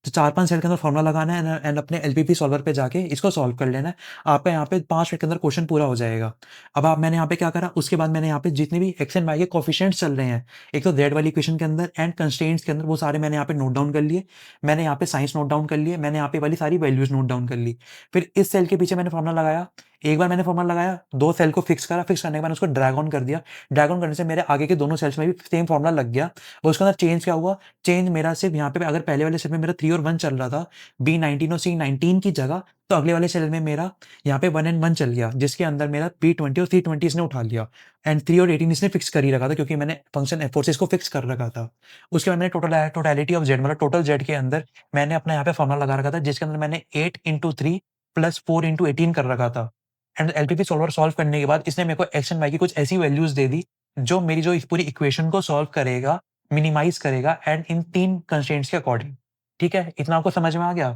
तो 4-5 सेल के अंदर फ़ॉर्मूला लगाना है एंड अपने एलपीपी सॉल्वर पे जाके इसको सॉल्व कर लेना है। आपका यहाँ पे 5 मिनट के अंदर क्वेश्चन पूरा हो जाएगा। अब आप मैंने यहाँ पे क्या करा, उसके बाद मैंने यहाँ पे जितने भी एक्स एंड वाई के कोएफ़िशिएंट्स चल रहे हैं, एक तो ज़ेड वाली इक्वेशन के अंदर एंड कंस्ट्रेंट्स के अंदर, वो सारे मैंने यहाँ पे नोट डाउन कर लिए। मैंने यहाँ पे साइंस नोट डाउन कर लिए, मैंने यहाँ पे वाली सारी वैल्यूज़ नोट डाउन कर ली। फिर इस सेल के पीछे मैंने फ़ॉर्मूला लगाया, एक बार मैंने फॉर्मूला लगाया, 2 सेल को फिक्स करा, फिक्स करने के बाद उसको ड्रैग ऑन कर दिया। ड्रैग ऑन करने से मेरे आगे के दोनों सेल्स में भी सेम फॉर्मूला लग गया। और उसके अंदर चेंज क्या हुआ? चेंज मेरा सिर्फ यहाँ पे अगर पहले वाले सेल में मेरा 3 और 1 चल रहा था, B19 और C19 की जगह, तो अगले वाले सेल में मेरा यहाँ पे 1 एंड 1 चल गया, जिसके अंदर मेरा B20 और C20 इसने उठा लिया एंड 3 और 18 इसने फिक्स कर ही रखा था, क्योंकि मैंने फंक्शन फोर्सेस को फिक्स कर रखा था। उसके बाद मैंने टोटलिटी ऑफ जेड, मतलब टोटल जेड के अंदर मैंने अपना यहाँ पे फॉर्मूला लगा रखा था, जिसके अंदर मैंने 8 इंटू 3 प्लस 4 इंटू 18 कर रखा था। एंड एलपीपी सॉल्वर सॉल्व करने के बाद इसने मेरे को एक्स एंड वाई की कुछ ऐसी वैल्यूज दे दी जो मेरी जो इस पूरी इक्वेशन को सॉल्व करेगा, मिनिमाइज करेगा एंड इन 3 कंस्ट्रेंट्स के अकॉर्डिंग। ठीक है, इतना आपको समझ में आ गया?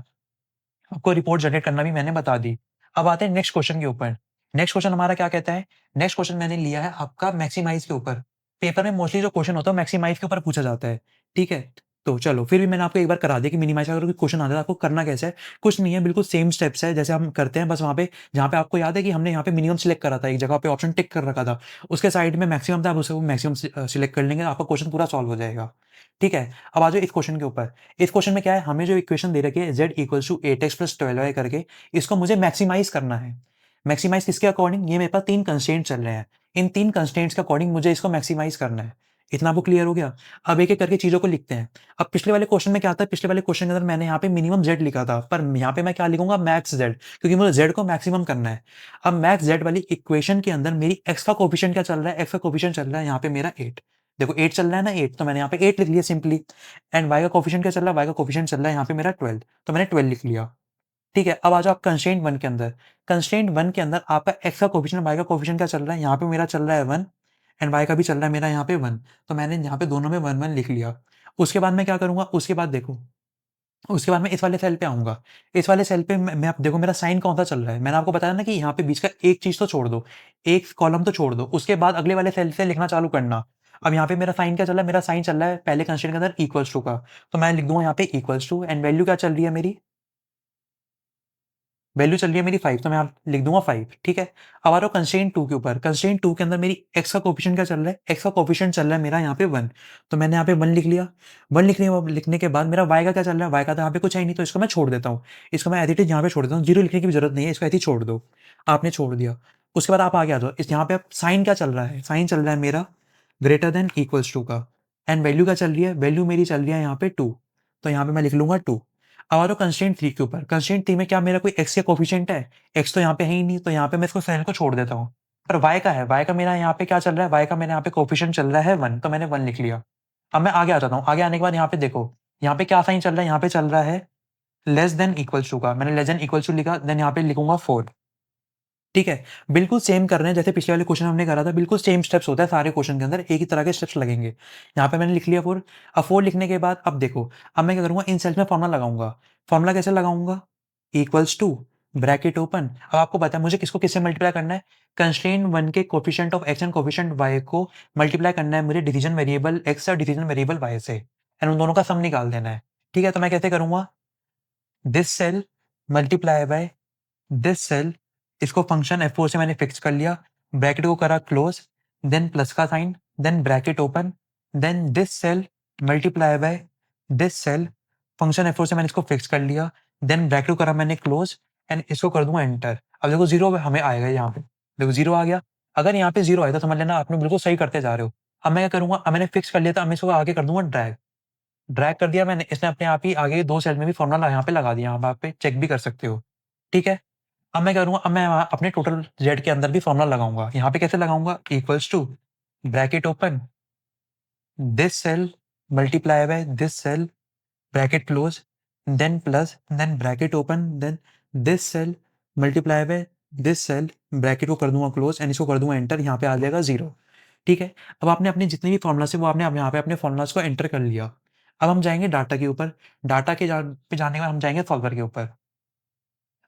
आपको रिपोर्ट जनरेट करना भी मैंने बता दी। अब आते हैं नेक्स्ट क्वेश्चन के ऊपर। नेक्स्ट क्वेश्चन हमारा क्या कहता है? नेक्स्ट क्वेश्चन मैंने लिया है आपका मैक्सिमाइज के ऊपर। पेपर में मोस्टली जो क्वेश्चन होता है मैक्सिमाइज के ऊपर पूछा जाता है। ठीक है? तो चलो फिर भी मैंने आपको एक बार करा दिया कि मिनिमाइज का अगर कोई क्वेश्चन आता है आपको करना कैसे है? कुछ नहीं है, बिल्कुल सेम स्टेप्स है जैसे हम करते हैं, बस वहाँ पे जहाँ पे आपको याद है कि हमने यहाँ पे मिनिमम सिलेक्ट करा था, एक जगह पे ऑप्शन टिक कर रखा था। उसके साइड में मैक्सिमम था, आप उसको मैक्सिमम सिलेक्ट कर लेंगे, आपका क्वेश्चन पूरा सॉल्व हो जाएगा। ठीक है? अब आ जाओ इस क्वेश्चन के ऊपर। इस क्वेश्चन में क्या है, हमें जो इक्वेशन दे रखी है z equals to 8x plus 12y करके, इसको मुझे मैक्सिमाइज करना है। मैक्सिमाइज किसके अकॉर्डिंग? ये मेरे पास 3 कंस्ट्रेंट चल रहे हैं, इन 3 कंस्ट्रेंट्स के अकॉर्डिंग मुझे इसको मैक्सिमाइज करना है। इतना आपको क्लियर हो गया? अब एक-एक करके चीज़ों को लिखते हैं। अब पिछले वाले क्वेश्चन में क्या था, पिछले वाले क्वेश्चन के अंदर मैंने यहाँ पे मिनिमम z लिखा था, पर यहाँ पे मैं क्या लिखूँगा? मैक्स z, क्योंकि मुझे z को मैक्सिमम करना है। अब मैक्स z वाली इक्वेशन के अंदर मेरी x का कोएफिशिएंट क्या चल रहा है? x का कोएफिशिएंट चल रहा है यहाँ पे मेरा 8। देखो 8 चल रहा है ना, 8, तो मैंने यहाँ पे 8 लिख लिया सिंपली। एंड y का कोएफिशिएंट क्या चल रहा है? y का कोएफिशिएंट चल रहा है यहाँ पे मेरा 12, तो मैंने 12 लिख लिया। ठीक है, अब आ जाओ आप कंस्ट्रेंट 1 के अंदर। कंस्ट्रेंट 1 के अंदर आपका x का कोएफिशिएंट, y का कोएफिशिएंट क्या चल रहा है? यहाँ पे मेरा चल रहा है 1 एंड y का भी चल रहा है मेरा यहाँ पे 1, तो मैंने यहाँ पे दोनों में 1-1 लिख लिया। उसके बाद मैं क्या करूँगा? उसके बाद देखो, उसके बाद मैं इस वाले सेल पे आऊँगा। इस वाले सेल पे मैं अब देखो मेरा साइन कौन-सा चल रहा है? मैंने आपको बताया ना कि यहाँ पे बीच का एक चीज़ तो छोड़ दो, एक कॉलम तो छोड़ दो, उसके बाद अगले वाले सेल से लिखना चालू करना। अब यहाँ पे मेरा साइन क्या चल रहा है? मेरा साइन चल रहा है पहले कंस्ट्रेंट के अंदर इक्वल्स टू का, तो मैं लिख दूँगा यहाँ पे इक्वल्स टू एंड वैल्यू क्या चल रही है मेरी? वैल्यू चल रही है मेरी 5, तो मैं यहाँ लिख दूँगा 5, ठीक है? अब आ रहा हूँ कंस्ट्रेंट 2 के ऊपर। कंस्ट्रेंट 2 के अंदर मेरी x का कोएफिशिएंट क्या चल रहा है? x का कोएफिशिएंट चल रहा है मेरा यहाँ पे 1, तो मैंने यहाँ पे 1 लिख लिया। 1 लिखने के बाद मेरा y का क्या चल रहा है? y का तो यहाँ पे कुछ है ही नहीं, तो इसको मैं छोड़ देता हूँ। इसको मैं एज़ इट इज़ यहाँ पे छोड़ देता हूँ, 0 लिखने की भी ज़रूरत नहीं है, इसको ऐसे ही छोड़ दो। आपने छोड़ दिया। उसके बाद आप आगे आ जाओ, इस यहाँ पे अब साइन क्या चल रहा है? साइन चल रहा है मेरा ग्रेटर दैन इक्वल्स टू का एंड वैल्यू क्या चल रही है? वैल्यू मेरी चल रही है यहाँ पे 2, तो यहाँ पे मैं लिख लूँगा 2। अब आ रहा हूँ कंस्ट्रेंट 3 के ऊपर। कंस्ट्रेंट 3 में क्या मेरा कोई x का कोएफिशिएंट है? x तो यहाँ पे है ही नहीं, तो यहाँ पे मैं इसको साइन को छोड़ देता हूँ। पर y का है, y का मेरा यहाँ पे क्या चल रहा है? y का मेरे यहाँ पे कोएफिशिएंट चल रहा है 1, तो मैंने 1 लिख लिया। अब मैं आगे आ जाता हूँ। आगे आने के बाद यहाँ पे देखो, यहाँ पे क्या साइन चल रहा है? यहाँ पे चल रहा है लेस देन इक्वल्स टू का। मैंने लेस देन इक्वल्स टू लिखा, देन यहाँ पे लिखूँगा 4। ठीक है? बिल्कुल सेम कर रहे हैं जैसे पिछले वाले क्वेश्चन हमने करा था, बिल्कुल सेम स्टेप्स होता है सारे क्वेश्चन के अंदर, एक ही तरह के स्टेप्स लगेंगे। यहाँ पे मैंने लिख लिया 4। अब 4 लिखने के बाद अब देखो, अब मैं क्या करूँगा? इन सेल्स में फॉर्मूला लगाऊँगा। फॉर्मूला कैसे लगाऊँगा? Equals to, bracket open. अब आपको पता है मुझे किसको किससे मल्टीप्लाई करना है? कंस्ट्रेंट 1 के coefficient of x and coefficient y को मल्टीप्लाई करना है मुझे डिसीजन वेरिएबल x और डिसीजन वेरिएबल y से एंड उन दोनों का सम निकाल देना है। ठीक है? तो मैं कैसे करूँगा? This cell multiply by this cell, इसको फंक्शन F4 से मैंने फिक्स कर लिया, ब्रैकेट को करा क्लोज, देन प्लस का sign, then bracket open, then this cell multiply by this cell, function F4 से मैंने इसको फिक्स कर लिया, देन ब्रैकेट को करा मैंने क्लोज एंड इसको कर दूंगा एंटर। अब देखो 0 हमें आएगा यहाँ पे, देखो 0 आ गया। अगर यहाँ पे 0 आया तो समझ लेना आपने बिल्कुल सही करते जा रहे हो। अब मैं क्या करूंगा? अब मैंने फिक्स कर लिया था, अब मैं इसको आगे कर दूंगा ड्रैग। ड्रैग कर दिया मैंने, इसने अपने आप ही आगे 2 सेल में भी फॉर्मूला यहाँ पे लगा दिया, आप पे चेक भी कर सकते हो। ठीक है? अब मैं क्या करूँगा? अब मैं वहाँ अपने टोटल z के अंदर भी फॉर्मूला लगाऊँगा। यहाँ पे कैसे लगाऊँगा? Equals to bracket open, this cell multiply by this cell, bracket close, then plus, then bracket open, then this cell multiply by this cell, bracket को कर दूँगा क्लोज एंड इसको कर दूँगा एंटर, यहाँ पे आ जाएगा 0। ठीक है? अब आपने अपने जितने भी फॉर्मूलाज़ है वो आपने अब यहाँ पे अपने फॉर्मूलाज़ को एंटर कर लिया। अब हम जाएँगे डाटा के ऊपर। डाटा के पे जाने के बाद हम जाएँगे सॉल्वर के ऊपर।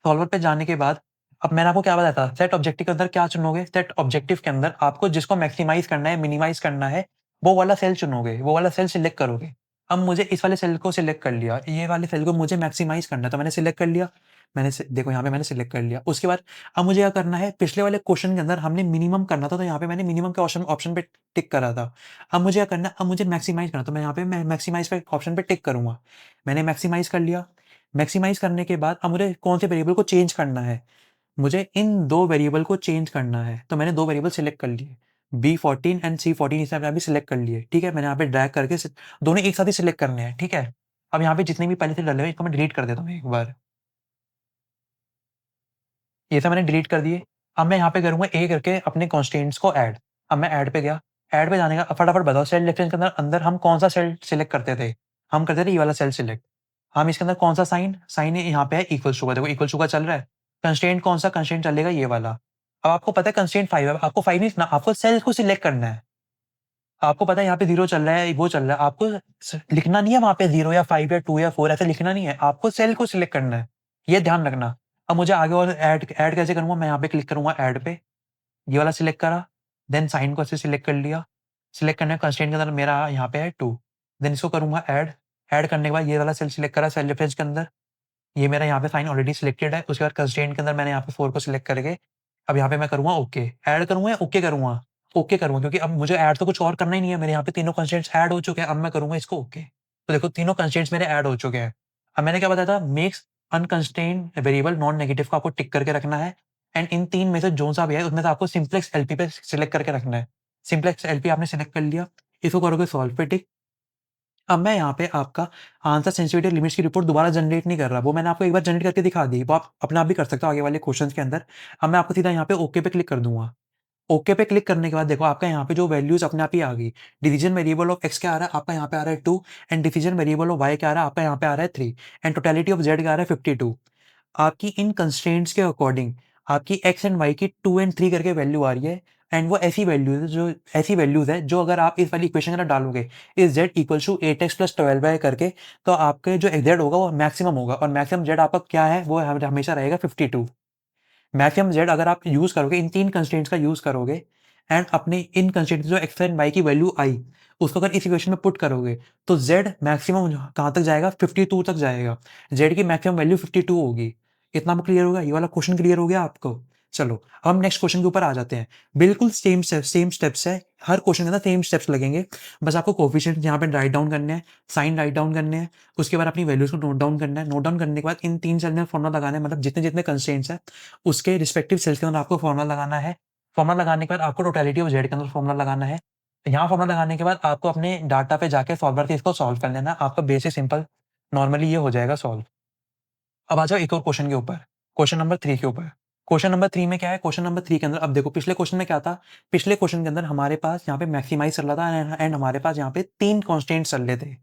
सॉल्वर पे जाने के बाद अब मैंने आपको क्या बताया था? सेट ऑब्जेक्टिव के अंदर क्या चुनोगे? सेट ऑब्जेक्टिव के अंदर आपको जिसको मैक्सिमाइज़ करना है, मिनिमाइज़ करना है, वो वाला सेल चुनोगे, वो वाला सेल सिलेक्ट करोगे। अब मुझे इस वाले सेल को सिलेक्ट कर लिया, ये वाले सेल को मुझे मैक्सिमाइज़ करना है, तो मैंने सिलेक्ट कर लिया। मैंने से देखो यहाँ पे मैंने सिलेक्ट कर लिया। उसके बाद अब मुझे क्या करना है? पिछले वाले क्वेश्चन के अंदर हमने मिनिमम करना था, तो यहाँ पे मैंने मिनिमम के ऑप्शन ऑप्शन पे टिक करा था। अब मुझे क्या करना है? अब मुझे मैक्सिमाइज़ करना है, तो मैं यहाँ पे मैक्सिमाइज़ पे ऑप्शन पे टिक करूँगा। मैंने मैक्सिमाइज़ कर लिया। मैक्सिमाइज़ करने के बाद अब मुझे कौन से वेरिएबल को चेंज करना है? मुझे इन 2 वेरिएबल को चेंज करना है, तो मैंने 2 वेरिएबल सिलेक्ट कर लिए, B14 एंड C14 इसे मैंने अभी सिलेक्ट कर लिए, ठीक है? मैंने यहाँ पे ड्रैग करके दोनों एक साथ ही सिलेक्ट करने हैं, ठीक है? अब यहाँ पे जितने भी पहले से डले हुए हैं, इनको मैं डिलीट कर देता हूँ एक बार। ये सब मैंने डिलीट कर दिए। अब मैं यहाँ पे करूँगा ए करके अपने कंस्ट्रेंट्स को ऐड। अब मैं ऐड पे गया, ऐड पे जाने का फटाफट बताओ सेल रेफरेंस के अंदर अंदर हम कौन-सा सेल सिलेक्ट करते थे? हम करते थे ये वाला सेल सिलेक्ट। हम इसके अंदर कौन-सा साइन? साइन यहाँ पे है इक्वल्स टू का, देखो इक्वल्स टू का चल रहा है। कंस्ट्रेंट कौन-सा? कंस्ट्रेंट चलेगा ये वाला। अब आपको पता है कंस्ट्रेंट 5 है, आपको 5 नहीं लिखना, आपको सेल को सिलेक्ट करना है। आपको पता है यहाँ पे 0 चल रहा है, वो चल रहा है, आपको लिखना नहीं है वहाँ पे 0 या 5 या 2 या 4 ऐसे लिखना नहीं है, आपको सेल को सिलेक्ट करना है, ये ध्यान रखना। अब मुझे आगे और ऐड ऐड कैसे करूँगा? मैं यहाँ पे क्लिक करूँगा ऐड पे, ये वाला सिलेक्ट करा, देन साइन को ऐसे सिलेक्ट कर लिया, सिलेक्ट करने कंस्ट्रेंट के अंदर मेरा यहाँ पे है 2, देन इसको करूँगा ऐड, ऐड करने के बाद ये वाला सेल सिलेक्ट करा सेल रेफरेंस के अंदर, ये मेरा यहाँ पे साइन ऑलरेडी सिलेक्टेड है, उसके बाद कंस्ट्रेंट के अंदर मैंने यहाँ पे 4 को सिलेक्ट करके अब यहाँ पे मैं करूँगा ओके, ऐड करूँगा या ओके करूँगा? ओके करूँगा क्योंकि अब मुझे ऐड तो कुछ और करना ही नहीं है, मेरे यहाँ पे तीनों कंस्ट्रेंट्स ऐड हो चुके हैं, अब मैं करूँगा इसको ओके। तो देखो तीनों कंस्ट्रेंट्स मेरे ऐड हो चुके हैं। अब मैंने क्या बताया था makes unconstrained variable non negative को आपको टिक करके रखना है एंड इन 3 में से जो-सा भी है उसमें से आपको सिंपलेक्स एलपी पे सिलेक्ट करके रखना है। सिंपलेक्स एलपी आपने सिलेक्ट कर लिया, इसको करोगे सॉल्व पे टिक। अब मैं यहाँ पे आपका आंसर सेंसिटिविटी लिमिट्स की रिपोर्ट दोबारा जनरेट नहीं कर रहा, वो मैंने आपको एक बार जनरेट करके दिखा दी, वो आप अपने आप भी कर सकते हो आगे वाले क्वेश्चंस के अंदर। अब मैं आपको सीधा यहाँ पे ओके पे क्लिक कर दूँगा। ओके पे क्लिक करने के बाद देखो आपका यहाँ पे जो वैल्यूज़ अपने आप ही आ गई। डिसीजन वेरिएबल ऑफ एक्स क्या आ रहा है? आपका यहाँ पे आ रहा है 2 and decision variable of Y क्या आ रहा है? आपका यहाँ पे आ रहा है 3 एंड टोटलिटी ऑफ जेड क्या आ रहा है? 52। आपकी इन कंस्ट्रेंट्स के अकॉर्डिंग आपकी एक्स एंड वाई की 2 एंड 3 करके वैल्यू आ रही है एंड वो ऐसी वैल्यूज़ है जो अगर आप इस वाली इक्वेशन के अंदर डालोगे, इस z equals to 8x plus 12y करके, तो आपके जो z होगा वो मैक्सिमम होगा और मैक्सिमम z आपका क्या है? वो हमेशा रहेगा 52। मैक्सिमम जेड अगर आप यूज़ करोगे, इन 3 कंस्ट्रेंट्स का यूज़ करोगे एंड अपने इन कंस्ट्रेंट्स जो एक्स एंड वाई की वैल्यू आई, उसको अगर इस इक्वेशन में पुट करोगे, तो जेड मैक्सिमम कहाँ तक जाएगा? 52 तक जाएगा। जेड की मैक्सिमम वैल्यू 52 होगी। इतना में क्लियर हो गया? ये वाला क्वेश्चन क्लियर हो गया आपको? चलो, अब हम नेक्स्ट क्वेश्चन के ऊपर आ जाते हैं। बिल्कुल सेम स्टेप्स है, हर क्वेश्चन के अंदर सेम स्टेप्स लगेंगे। बस आपको कोएफिशिएंट यहाँ पे राइट डाउन करने हैं, साइन राइट डाउन करने हैं, उसके बाद अपनी वैल्यूज़ को नोट डाउन करना है। नोट डाउन करने के बाद इन 3 सेल में फॉर्मूला लगाना है, मतलब जितने-जितने कंस्ट्रेंट्स हैं, उसके रिस्पेक्टिव सेल्स के अंदर आपको फॉर्मूला लगाना है। फॉर्मूला लगाने के बाद आपको टोटलिटी ऑफ जेड के अंदर फॉर्मूला लगाना है। यहाँ फॉर्मूला लगाने के बाद आपको अपने डाटा पे जाके सॉल्वर से इसको सॉल्व कर लेना है। आपका बेसिक सिंपल नॉर्मली ये हो जाएगा सॉल्व। अब आ जाओ एक और क्वेश्चन के ऊपर, क्वेश्चन नंबर 3 के ऊपर। क्वेश्चन नंबर 3 में क्या है? क्वेश्चन नंबर 3 के अंदर अब देखो पिछले क्वेश्चन में क्या था? पिछले क्वेश्चन के अंदर हमारे पास यहाँ पे मैक्सिमाइज़ चल रहा था एंड हमारे पास यहाँ पे 3 कंस्ट्रेंट्स चल रहे थे।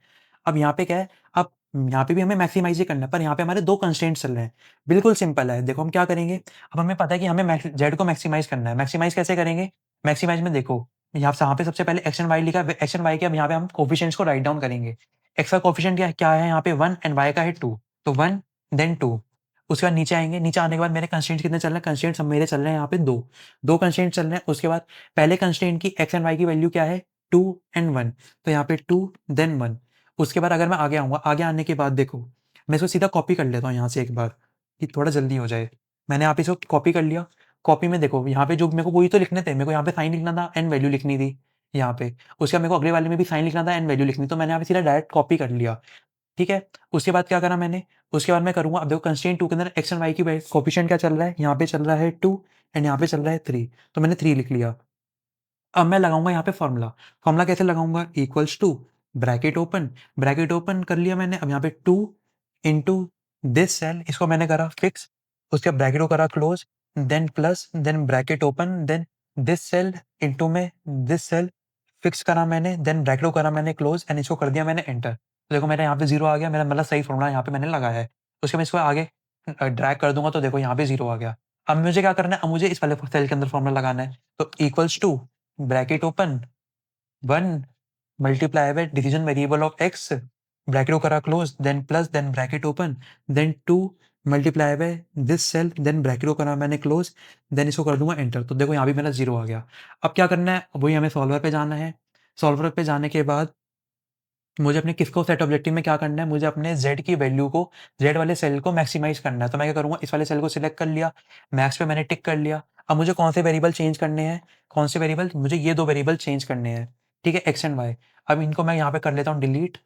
अब यहाँ पे क्या है? अब यहाँ पे भी हमें मैक्सिमाइज़ ही करना है, पर यहाँ पे हमारे 2 कंस्ट्रेंट्स चल रहे हैं। बिल्कुल सिंपल है, देखो हम क्या करेंगे? अब हमें पता है कि हमें जेड को मैक्सिमाइज़ करना है। मैक्सिमाइज़ कैसे करेंगे? मैक्सिमाइज़ में देखो, यहाँ पे सबसे पहले एक्स एंड वाई लिखा है, एक्स एंड वाई के अब यहाँ पे हम कोएफिशिएंट्स को राइट डाउन करेंगे। एक्स का कोएफिशिएंट क्या है यहाँ पे 1 एंड वाई का है 2, तो 1 देन 2। उसके बाद नीचे आएँगे, नीचे आने के बाद मेरे कंस्ट्रेंट्स कितने चल रहे हैं? कंस्ट्रेंट्स अब मेरे चल रहे हैं यहाँ पे 2, 2 कंस्ट्रेंट्स चल रहे हैं। उसके बाद पहले कंस्ट्रेंट की एक्स एंड वाई की वैल्यू क्या है? 2 एंड 1, तो यहाँ पे 2 देन 1। उसके बाद अगर मैं आगे आऊँगा, आगे आने के बाद देखो, मैं इसको सीधा कॉपी कर लेता हूँ यहाँ से एक बार, कि थोड़ा जल्दी हो जाए। मैंने यहाँ पे इसको कॉपी कर लिया, कॉपी में देखो यहाँ पे जो मेरे को वही तो लिखने थे, मेरे को यहाँ पे साइन लिखना था एंड वैल्यू लिखनी थी यहाँ पे। उसके बाद मेरे को अगले वाले में भी साइन लिखना था एंड वैल्यू लिखनी, तो मैंने यहाँ पे सीधा डायरेक्ट कॉपी कर लिया। ठीक है? उसके बाद क्या करा मैंने? उसके बाद मैं करूँगा, अब देखो कंस्ट्रेंट 2 के अंदर एक्स एंड वाई की कोएफिशिएंट क्या चल रहा है? यहाँ पे चल रहा है 2 एंड यहाँ पे चल रहा है 3, तो मैंने 3 लिख लिया। अब मैं लगाऊँगा यहाँ पे फ़ॉर्मूला। फ़ॉर्मूला कैसे लगाऊँगा? इक्वल्स टू ब्रैकेट ओपन कर लिया मैंने। अब यहाँ पे 2 इंटू दिस सेल, इसको मैंने करा फिक्स, उसके बाद ब्रैकेट को करा close, then plus, then bracket open, then this cell into में दिस सेल फिक्स करा मैंने, देन ब्रैकेट को करा मैंने क्लोज़ एंड इसको कर दिया मैंने एंटर। तो देखो मेरा यहाँ पे 0 आ गया, मेरा मतलब सही फ़ॉर्मूला यहाँ पे मैंने लगाया है। उसके बाद इसको आगे ड्रैग कर दूँगा तो देखो यहाँ पे 0 आ गया। अब मुझे क्या करना है? अब मुझे इस वाले सेल के अंदर फ़ॉर्मूला लगाना है। तो equals to bracket open 1 multiply by decision variable of X, bracket को करा close, then plus, then bracket open, then 2 multiply by this cell, then bracket को करा मैंने क्लोज, देन इसको कर दूंगा एंटर। तो देखो यहाँ भी मेरा 0 आ गया। अब क्या करना है? वही हमें सॉल्वर पे जाना है। सॉल्वर पे जाने के बाद मुझे अपने किसको सेट ऑब्जेक्टिव में क्या करना है? मुझे अपने z की वैल्यू को, z वाले सेल को मैक्सिमाइज़ करना है। तो मैं क्या करूँगा? इस वाले सेल को सिलेक्ट कर लिया, मैक्स पे मैंने टिक कर लिया। अब मुझे कौन से वेरिएबल चेंज करने हैं? कौन से वेरिएबल? मुझे ये 2 वेरिएबल चेंज करने हैं, ठीक है? X and Y. अब इनको मैं यहाँ पे कर लेता हूँ डिलीट,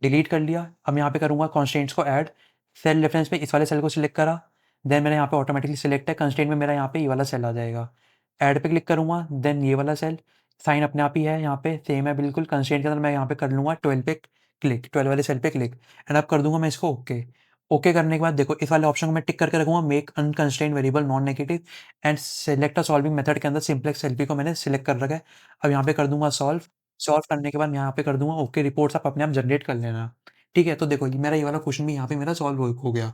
डिलीट कर लिया। अब यहाँ पे करूँगा कंस्ट्रेंट्स को ऐड, सेल रेफरेंस पे इस वाले सेल को सिलेक्ट करा, देन मेरा यहाँ पे ऑटोमेटिकली सिलेक्ट है, कंस्ट्रेंट में मेरा यहाँ पे ये वाला सेल आ जाएगा। ऐड पे क्लिक करूँगा, देन ये वाला सेल, साइन अपने आप ही है यहाँ पे, सेम है बिल्कुल। कंस्ट्रेंट के अंदर मैं यहाँ पे कर लूँगा 12 पे क्लिक, 12 वाले सेल पे क्लिक, एंड अब कर दूँगा मैं इसको ओके। ओके करने के बाद देखो इस वाले ऑप्शन को मैं टिक करके रखूँगा, make unconstrained variable non negative and select a solving method के अंदर सिंपलेक्स एलपी को मैंने सिलेक्ट कर रखा है। अब यहाँ पे कर दूँगा सॉल्व, सॉल्व करने के बाद मैं यहाँ पे कर दूँगा ओके, रिपोर्ट्स आप अपने आप जनरेट कर लेना। ठीक है, तो देखो ये मेरा ये वाला क्वेश्चन भी यहाँ पे मेरा सॉल्व हो गया।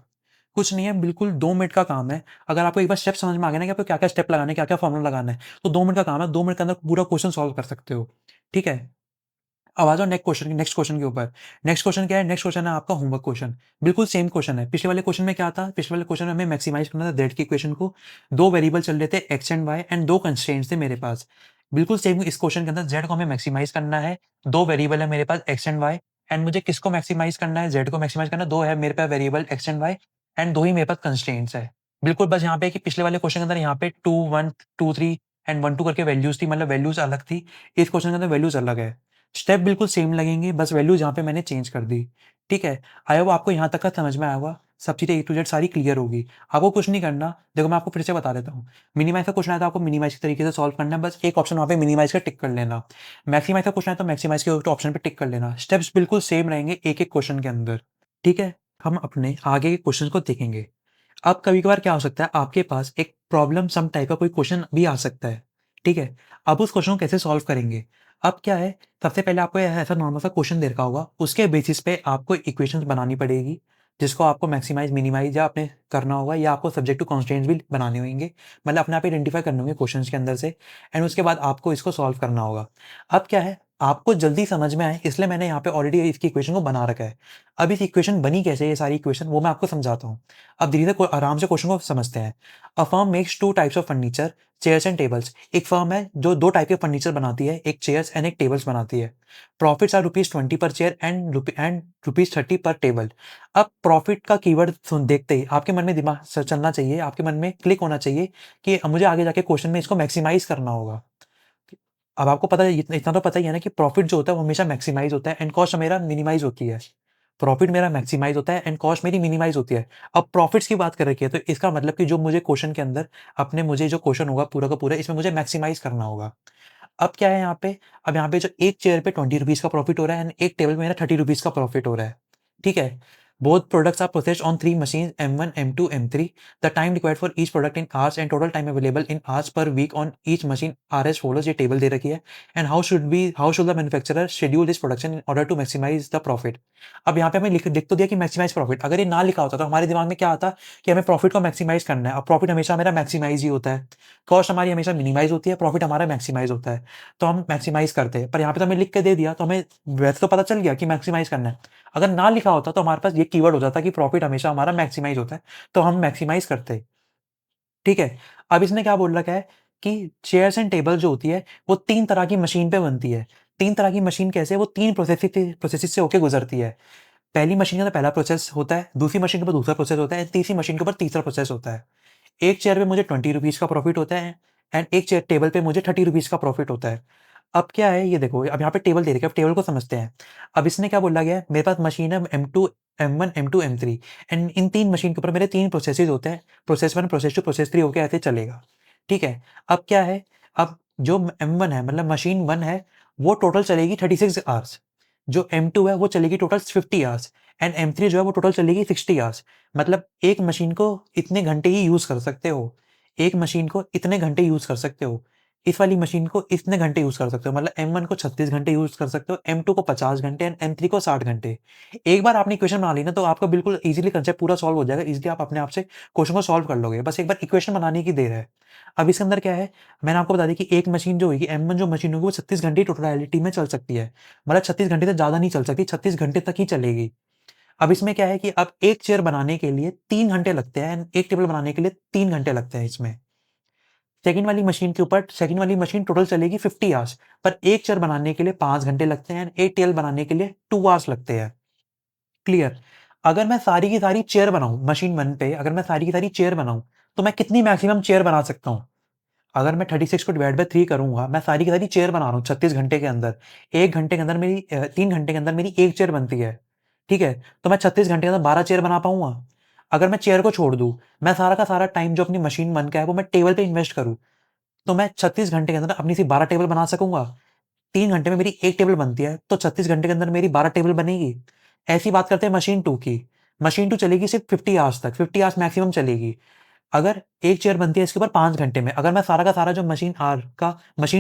कुछ नहीं है, बिल्कुल 2 मिनट का काम है। अगर आपको एक बार स्टेप समझ में आ गया ना कि आपको क्या-क्या स्टेप लगाना है, क्या-क्या फॉर्मूला लगाना है, तो 2 मिनट का काम है, 2 मिनट के अंदर पूरा क्वेश्चन सॉल्व कर सकते हो। ठीक है? अब आ जाओ नेक्स्ट क्वेश्चन के ऊपर। नेक्स्ट क्वेश्चन क्या है? नेक्स्ट क्वेश्चन है आपका होमवर्क क्वेश्चन। बिल्कुल सेम क्वेश्चन है। पिछले वाले क्वेश्चन में क्या था? पिछले वाले क्वेश्चन में हमें मैक्सिमाइज़ करना था ज़ेड की इक्वेशन को। 2 वेरिएबल चल रहे थे X and Y and 2 constraints थे मेरे पास। बिल्कुल सेम इस क्वेश्चन के अंदर ज़ेड को हमें मैक्सिमाइज़ करना है। 2 वेरिएबल है मेरे पास एक्स एंड वाई, एंड मुझे किसको मैक्सिमाइज़ करना है? ज़ेड को मैक्सिमाइज़ करना है। 2 है मेरे पास variable X and Y, and 2 ही मेरे पास कंस्ट्रेंट्स है। बिल्कुल बस यहाँ पे कि पिछले वाले क्वेश्चन के अंदर यहाँ पे 2, 1, 2, 3 एंड 1, 2 करके वैल्यूज़ थी, मतलब वैल्यूज़ अलग थी। इस क्वेश्चन के अंदर वैल्यूज़ अलग है। स्टेप बिल्कुल सेम लगेंगे, बस वैल्यूज़ यहाँ पे मैंने चेंज कर दी। ठीक है? आई होप आपको यहाँ तक का समझ में आया होगा। सब चीज़ें ए टू ज़ेड सारी क्लियर होगी। आपको कुछ नहीं करना, देखो मैं आपको फिर से बता देता हूँ। मिनिमाइज़ का क्वेश्चन आया तो आपको मिनिमाइज़ के तरीके से सॉल्व करना है, बस एक ऑप्शन वहाँ पे मिनिमाइज़ का टिक कर लेना। मैक्सिमाइज़ का क्वेश्चन आया तो मैक्सिमाइज़ के ऑप्शन पे टिक कर लेना। स्टेप्स बिल्कुल सेम रहेंगे एक-एक क्वेश्चन के अंदर। ठीक है? हम अपने आगे के क्वेश्चन को देखेंगे। अब कभी-कभार क्या हो सकता है, आपके पास एक प्रॉब्लम सम टाइप का कोई क्वेश्चन भी आ सकता है, ठीक है? अब उस क्वेश्चन को कैसे सॉल्व करेंगे? अब क्या है, सबसे पहले आपको ऐसा नॉर्मल सा क्वेश्चन दे रखा होगा, उसके बेसिस पे आपको इक्वेशंस बनानी पड़ेगी, जिसको आपको मैक्सिमाइज़, मिनिमाइज़ या आपने करना होगा, या आपको सब्जेक्ट टू कंस्ट्रेंट्स भी बनाने होंगे। मतलब अपने आप आइडेंटिफाई करने होंगे क्वेश्चंस के अंदर से, एंड उसके बाद आपको इसको सॉल्व करना होगा। अब क्या है, आपको जल्दी समझ में आए इसलिए मैंने यहाँ पे ऑलरेडी इसकी इक्वेशन को बना रखा है। अब इस इक्वेशन बनी कैसे, ये सारी इक्वेशन, वो मैं आपको समझाता हूँ। अब धीरे-धीरे आराम से क्वेश्चन को समझते हैं। A firm makes 2 types of furniture, chairs and tables. एक फर्म है जो 2 टाइप के फर्नीचर बनाती है, एक चेयर्स एंड एक टेबल्स बनाती है। प्रॉफिट्स आर ₹20 पर चेयर एंड ₹30 पर टेबल। अब प्रॉफिट का कीवर्ड देखते ही आपके मन में दिमाग चलना चाहिए, आपके मन में क्लिक होना चाहिए कि मुझे आगे जाके क्वेश्चन में इसको मैक्सिमाइज़ करना होगा। अब आपको पता है, इतना इतना तो पता ही है ना कि प्रॉफिट जो होता है वो हमेशा मैक्सिमाइज़ होता है एंड कॉस्ट मेरा मिनिमाइज़ होती है। प्रॉफिट मेरा मैक्सिमाइज़ होता है एंड कॉस्ट मेरी मिनिमाइज़ होती है। अब प्रॉफिट्स की बात कर रखी है तो इसका मतलब कि जो मुझे क्वेश्चन के अंदर अपने मुझे जो क्वेश्चन होगा पूरा का पूरा इसमें मुझे मैक्सिमाइज़ करना होगा। अब क्या है यहाँ पे, अब यहाँ पे जो एक चेयर पे ₹20 का प्रॉफिट हो रहा है एंड एक टेबल में मेरा ₹30 का प्रॉफिट हो रहा है। ठीक है? Both products are processed on 3 machines M1, M2, M3. The time required for each product in hours and total time available in hours per week on each machine are as follows. ये table दे रखी है। And how should the manufacturer schedule this production in order to maximise the profit. अब यहाँ पे हमें लिख तो दिया कि मैक्सिमाइज़ प्रॉफिट। अगर ये ना लिखा होता तो हमारे दिमाग में क्या आता कि हमें प्रॉफिट को मैक्सिमाइज़ करना है। अब प्रॉफिट हमेशा मेरा मैक्सिमाइज़ ही होता है। कॉस्ट हमारी हमेशा मिनिमाइज़ होती है, प्रॉफिट हमारा मैक्सिमाइज़ होता है। तो हम मैक्सिमाइज़ करते हैं। पर यहाँ पे तो हमें लिख के दे दिया, तो हमें वैसे तो पता चल गया कि मैक्सिमाइज़ करना है। अगर ना लिखा होता तो हमारे पास ये कीवर्ड हो जाता कि प्रॉफिट हमेशा हमारा मैक्सिमाइज़ होता है, तो हम मैक्सिमाइज़ करते। ठीक है? अब इसने क्या बोल रखा है कि चेयर्स एंड टेबल जो होती है, वो 3 तरह की मशीन पे बनती है। 3 तरह की मशीन कैसे? वो 3 प्रोसेसेस से होके गुज़रती है। पहली मशीन के अंदर पहला प्रोसेस होता है, दूसरी मशीन के ऊपर दूसरा प्रोसेस होता है, तीसरी मशीन के ऊपर तीसरा प्रोसेस होता है। एक चेयर पे मुझे ₹20 का प्रॉफिट होता है एंड एक चेयर टेबल पे मुझे ₹30 का प्रॉफिट होता है। अब क्या है ये देखो, अब यहाँ पे टेबल दे रखी है, अब टेबल को समझते हैं। अब इसने क्या बोला गया है, मेरे पास मशीन है M2, M1, M2, M3 and in 3 machine के ऊपर मेरे 3 प्रोसेसेस होते हैं। प्रोसेस 1, प्रोसेस 2, प्रोसेस 3 होके ऐसे चलेगा। ठीक है? अब क्या है, अब जो M1 है मतलब मशीन 1 है, वो टोटल चलेगी 36 आवर्स। जो M2 है वो चलेगी टोटल 50 आवर्स एंड M3 जो है वो टोटल चलेगी 60 आवर्स। मतलब एक मशीन को इतने घंटे ही यूज़ कर सकते हो। एक मशीन को इतने घंटे यूज़ कर सकते हो। इस वाली मशीन को इतने घंटे यूज़ कर सकते हो। मतलब M1 को 36 घंटे यूज़ कर सकते हो, M2 को 50 घंटे एंड M3 को 60 घंटे। एक बार आपने इक्वेशन बना ली ना तो आपका बिल्कुल ईज़िली कंसेप्ट पूरा सॉल्व हो जाएगा। ईज़िली आप अपने आप से क्वेश्चन को सॉल्व कर लोगे। बस एक बार इक्वेशन बनाने की देर है। अब इसके अंदर क्या है, मैंने आपको बता दिया कि एक मशीन जो होगी M1 जो मशीन होगी वो 36 घंटे टोटलिटी में चल सकती है। मतलब 36 घंटे से ज़्यादा नहीं चल सकती, 36 घंटे तक ही चलेगी। अब इसमें क्या है कि अब एक चेयर बनाने के लिए 3 घंटे लगते हैं एंड एक टेबल बनाने के लिए 3 घंटे लगते हैं इसमें। सेकंड वाली मशीन टोटल चलेगी 50 आवर्स, पर एक चेयर बनाने के लिए 5 घंटे लगते हैं, एक टेबल बनाने के लिए 2 आवर्स लगते हैं। क्लियर? अगर मैं सारी की सारी चेयर बनाऊँ, मशीन 1 पे अगर मैं सारी की सारी चेयर बनाऊँ, तो मैं कितनी मैक्सिमम चेयर बना सकता हूँ? अगर मैं 36 को डिवाइड बाय 3 करूँगा, मैं सारी की सारी चेयर बना रहा हूँ 36 घंटे के अंदर। 1 घंटे के अंदर 3 घंटे के अंदर मेरी 1 चेयर बनती है। ठीक है? तो मैं 36 घंटे के अंदर 12 चेयर बना पाऊँगा? अगर मैं चेयर को छोड़ दूँ, मैं सारा का सारा टाइम जो अपनी मशीन मन का है वो मैं टेबल पे इन्वेस्ट करूँ, तो मैं 36 घंटे के अंदर अपनी सिर्फ 12 टेबल बना सकूँगा। 3 घंटे में मेरी 1 टेबल बनती है, तो 36 घंटे के अंदर मेरी 12 टेबल बनेगी। ऐसी बात करते हैं मशीन 2 की। मशीन 2 चलेगी सिर्फ 50 आवर्स तक, 50 आवर्स मैक्सिमम चलेगी। अगर 1 चेयर बनती है इसके ऊपर 5 घंटे में, अगर मैं सारा का सारा जो मशीन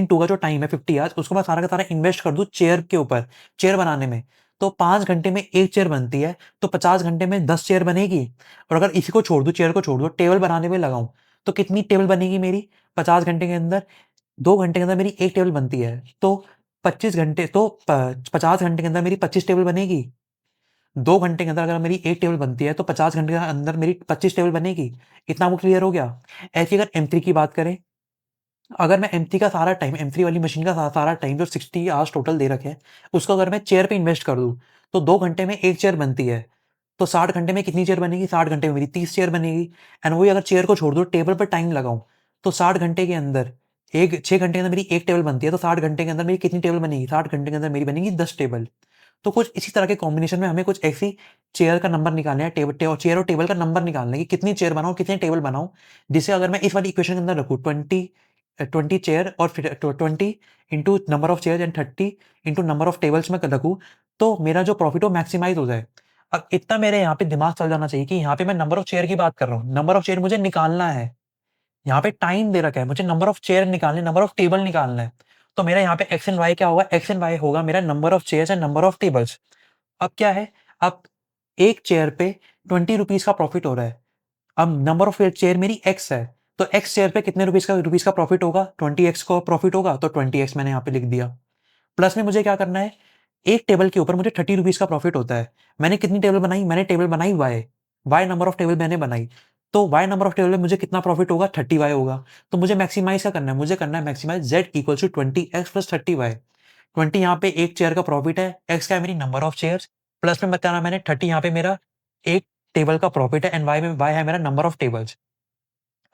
2 का जो टाइम है 50 आवर्स, उसको मैं सारा का सारा इन्वेस्ट कर दूँ चेयर के ऊपर, चेयर बनाने में, तो 5 घंटे में 1 चेयर बनती है, तो 50 घंटे में 10 चेयर बनेगी। और अगर इसी को छोड़ दूँ, चेयर को छोड़ दूँ, टेबल बनाने में लगाऊँ, तो कितनी टेबल बनेगी मेरी? 50 घंटे के अंदर 2 घंटे के अंदर मेरी 1 टेबल बनती है, तो 25 घंटे तो प 50 घंटे के अंदर मेरी 25 टेबल बनेगी। 2 घंटे के अंदर अगर मेरी 1 टेबल बनती है, तो 50 घंटे के अंदर मेरी 25 टेबल बनेगी। इतना आपको क्लियर हो गया? ऐसे ही अगर M3 की बात करें, अगर मैं M3 का सारा टाइम, M3 वाली मशीन का सारा टाइम जो 60 आवर्स टोटल दे रखे हैं, उसको अगर मैं चेयर पे इन्वेस्ट कर दूँ, तो 2 घंटे में 1 चेयर बनती है। तो 60 घंटे में कितनी चेयर बनेगी? 60 घंटे में मेरी 30 चेयर बनेगी। एंड वही अगर चेयर को छोड़ दो, टेबल पर टाइम लगाऊँ, तो 60 घंटे के अंदर 6 घंटे के अंदर मेरी 1 टेबल बनती है, तो 60 घंटे के अंदर मेरी कितनी टेबल बनेगी? 60 घंटे के अंदर मेरी बनेगी 10 टेबल। तो कुछ इसी तरह के कॉम्बिनेशन में हमें कुछ ऐसी चेयर का नंबर निकालना है, चेयर और टेबल का नंबर निकालना है कि कितनी चेयर बनाऊँ, कितने टेबल बनाऊँ, जिसे अगर मैं इस वाली इक्वेशन के अंदर रखूँ 20 चेयर और फिर 20 into number of chair and 30 into number of tables में रखूँ, तो मेरा जो प्रॉफिट हो मैक्सिमाइज हो जाए। अब इतना मेरे यहाँ पे दिमाग चल जाना चाहिए कि यहाँ पे मैं नंबर ऑफ चेयर की बात कर रहा हूँ, नंबर ऑफ चेयर मुझे निकालना है। यहाँ पे टाइम दे रखा है, मुझे नंबर ऑफ चेयर निकालने, नंबर ऑफ टेबल निकालना है। तो मेरा यहाँ पे एक्स एंड वाई क्या होगा? एक्स एंड वाई होगा मेरा number of chairs and number of tables. अब क्या है? अब एक चेयर पे 20 रुपीज का प्रॉफिट हो रहा है। अब नंबर ऑफ चेयर मेरी एक्स है, तो एक्स चेयर पे कितने रुपीज का प्रॉफिट होगा? 20x का प्रॉफिट होगा, तो 20x मैंने यहाँ पे लिख दिया। प्लस में मुझे क्या करना है? एक टेबल के ऊपर मुझे 30 रुपीज का प्रॉफिट होता है। मैंने कितनी टेबल बनाई? मैंने टेबल बनाई Y, Y number of table मैंने बनाई, तो वाई नंबर ऑफ टेबल में मुझे कितना प्रॉफिट होगा? 30 वाई होगा। तो मुझे मैक्सिमाइज क्या करना है? मुझे करना है maximise Z equal to 20x plus 30 Y. 20 यहाँ पे एक चेयर का प्रॉफिट है, एक्स का है मेरी नंबर ऑफ चेयर्स, प्लस में बताना मैंने 30 यहाँ पे मेरा एक टेबल का प्रॉफिट है, एंड वाई है मेरा नंबर ऑफ टेबल्स।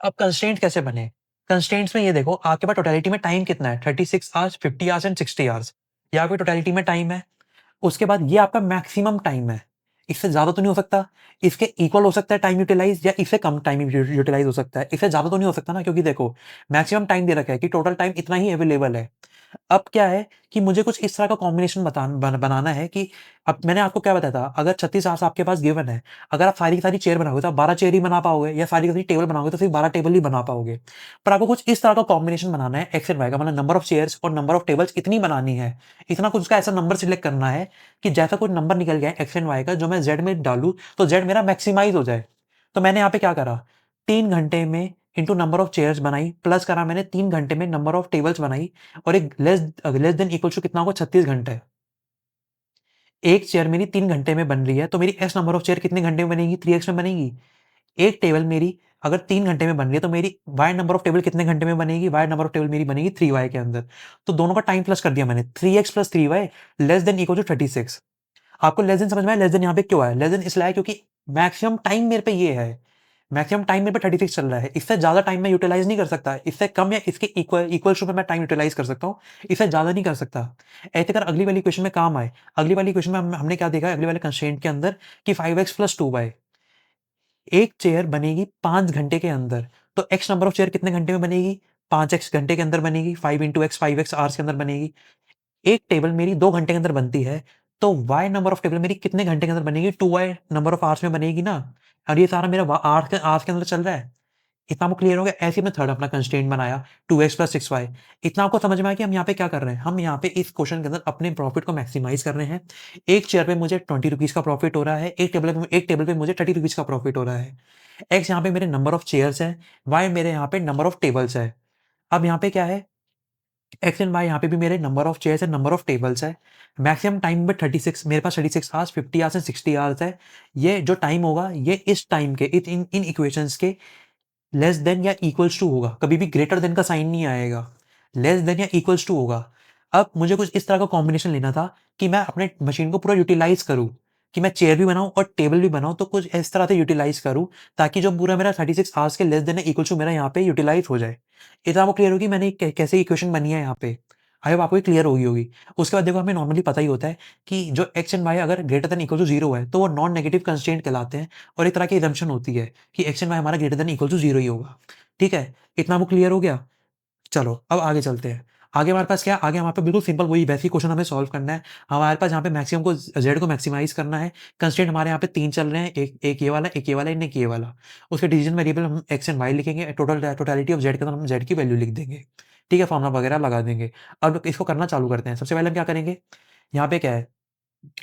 अब कंस्ट्रेंट कैसे बने? कंस्ट्रेंट्स में ये देखो, आपके पास टोटलिटी में टाइम कितना है? 36 आवर्स, 50 आवर्स एंड 60 आवर्स। ये आपकी टोटलिटी में टाइम है। उसके बाद ये आपका मैक्सिमम टाइम है। इससे ज़्यादा तो नहीं हो सकता। इसके इक्वल हो सकता है टाइम यूटिलाइज़, या इससे कम टाइम यूटिलाइज़ हो सकता है। इससे ज़्यादा तो नहीं हो सकता ना, क्योंकि देखो मैक्सिमम टाइम दे रखा है कि टोटल टाइम इतना ही अवेलेबल है। अब क्या है कि मुझे कुछ इस तरह का कॉम्बिनेशन बनाना है कि अब मैंने आपको क्या बताया था, अगर 36 आवर्स आपके पास गिवन है, अगर आप सारी की सारी चेयर बनाओगे तो आप 12 चेयर ही बना पाओगे, या सारी की सारी टेबल बनाओगे तो सिर्फ 12 टेबल ही बना पाओगे। पर आपको कुछ इस तरह का कॉम्बिनेशन बनाना है एक्स एंड वाई का, मतलब नंबर ऑफ चेयर्स और नंबर ऑफ टेबल्स इतनी बनानी है, इतना कुछ उसका ऐसा नंबर सिलेक्ट करना है कि जैसा कुछ नंबर निकल गया एक्स एंड वाई का, जो मैं जेड में डालूँ तो जेड मेरा मैक्सिमाइज हो जाए। तो मैंने यहाँ पे क्या करा, 3 घंटे में इंटू नंबर ऑफ चेयर्स बनाई, प्लस करा मैंने 3 घंटे में नंबर ऑफ टेबल्स बनाई, और एक लेस देन इक्वल टू कितना होगा? 36 घंटे। एक चेयर मेरी 3 घंटे में बन रही है, तो मेरी एक्स नंबर ऑफ चेयर कितने घंटे में बनेगी? 3x में बनेगी। एक टेबल मेरी अगर 3 घंटे में बन रही है, तो मेरी वाई नंबर ऑफ टेबल कितने घंटे में बनेगी? वाई नंबर ऑफ टेबल मेरी बनेगी 3y के अंदर। तो दोनों का टाइम प्लस कर दिया मैंने, 3x plus 3y less than equal to 36। आपको लेस देन समझ में आया? लेस देन यहाँ पे क्यों आया? लेस देन इसलिए आया क्योंकि मैक्सिमम टाइम मेरे पे ये है। मैक्सिमम टाइम मेरे पे 36 चल रहा है। इससे ज़्यादा टाइम मैं यूटिलाइज़ नहीं कर सकता। इससे कम या इसके इक्वल टू में मैं टाइम यूटिलाइज़ कर सकता हूँ। इससे ज़्यादा नहीं कर सकता। ऐसे अगर अगली वाली इक्वेशन में काम आए। अगली वाली इक्वेशन में हमने क्या देखा है अगली वाले कंस्ट्रेंट के अंदर कि 5x प्लस 2y, एक चेयर बनेगी 5 घंटे के अंदर। तो x नंबर ऑफ चेयर कितने घंटे में बनेगी? 5x घंटे के अंदर बनेगी। 5 इंटू एक्स 5x आवर्स के अंदर बनेगी। एक टेबल मेरी 2 घंटे के अंदर बनती है, तो y नंबर ऑफ टेबल मेरी कितने घंटे के अंदर बनेगी? 2y नंबर ऑफ आवर्स में बनेगी ना। और ये सारा मेरा आवर्स के अंदर चल रहा है। इतना आपको क्लियर हो गया? ऐसे ही हमने थर्ड अपना कंस्ट्रेंट बनाया 2x प्लस 6y। इतना आपको समझ में आया कि हम यहाँ पे क्या कर रहे हैं? हम यहाँ पे इस क्वेश्चन के अंदर अपने प्रॉफिट को मैक्सिमाइज कर रहे हैं। एक चेयर पे मुझे 20 रुपीज़ का प्रॉफिट हो रहा है, एक टेबल पे मुझे 30 रुपीज़ का प्रॉफिट हो रहा है। x यहाँ पे मेरे नंबर ऑफ चेयर्स है, y मेरे यहाँ पे नंबर ऑफ टेबल्स है। अब यहाँ पे क्या है? एक्स एंड वाई यहाँ पे भी मेरे नंबर ऑफ चेयर्स है, नंबर ऑफ टेबल्स है। मैक्सिमम टाइम में 36, मेरे पास 36 आवर्स, 50 आवर्स एंड 60 आवर्स है। ये जो टाइम होगा ये इस टाइम के इन इक्वेशंस के लेस देन या इक्वल्स टू होगा। कभी भी ग्रेटर देन का साइन नहीं आएगा। लेस देन या इक्वल्स टू होगा। अब मुझे कुछ इस तरह का कॉम्बिनेशन लेना था कि मैं अपने मशीन को पूरा यूटिलाइज करूँ, कि मैं चेयर भी बनाऊँ और टेबल भी बनाऊँ, तो कुछ इस तरह से यूटिलाइज करूँ ताकि जो पूरा मेरा 36 आवर्स के लेस देन या इक्वल टू मेरा यहाँ पे यूटिलाइज हो जाए। इतना वो क्लियर होगी मैंने कैसे इक्वेशन बनी है यहाँ पे। आई होप आपको ये क्लियर होगी। उसके बाद देखो हमें नॉर्मली पता ही होता है कि जो एक्स एंड वाई अगर ग्रेटर देन इक्वल टू 0 है, तो वो नॉन नेगेटिव कंस्ट्रेंट कहलाते हैं और एक तरह की असम्पशन होती है कि एक्स एंड वाई हमारा ग्रेटर देन इक्वल टू 0 ही होगा। ठीक है? इतना वो क्लियर हो गया? चलो, अब आगे चलते हैं। आगे हमारे पास क्या है? आगे हमारे पास बिल्कुल सिंपल वही वैसे ही क्वेश्चन हमें सॉल्व करना है। हमारे पास यहाँ पे मैक्सिमम को ज़ेड को मैक्सिमाइज़ करना है। कंस्ट्रेंट हमारे यहाँ पे 3 चल रहे हैं, एक ये वाला, एक ये वाला, एक ये वाला। उसके डिसीजन वेरिएबल हम एक्स एंड वाई लिखेंगे, टोटलिटी ऑफ ज़ेड के अंदर हम ज़ेड की वैल्यू लिख देंगे। ठीक है? फॉर्मूला वगैरह लगा देंगे। अब इसको करना चालू करते हैं। सबसे पहले हम क्या करेंगे? यहाँ पे क्या है?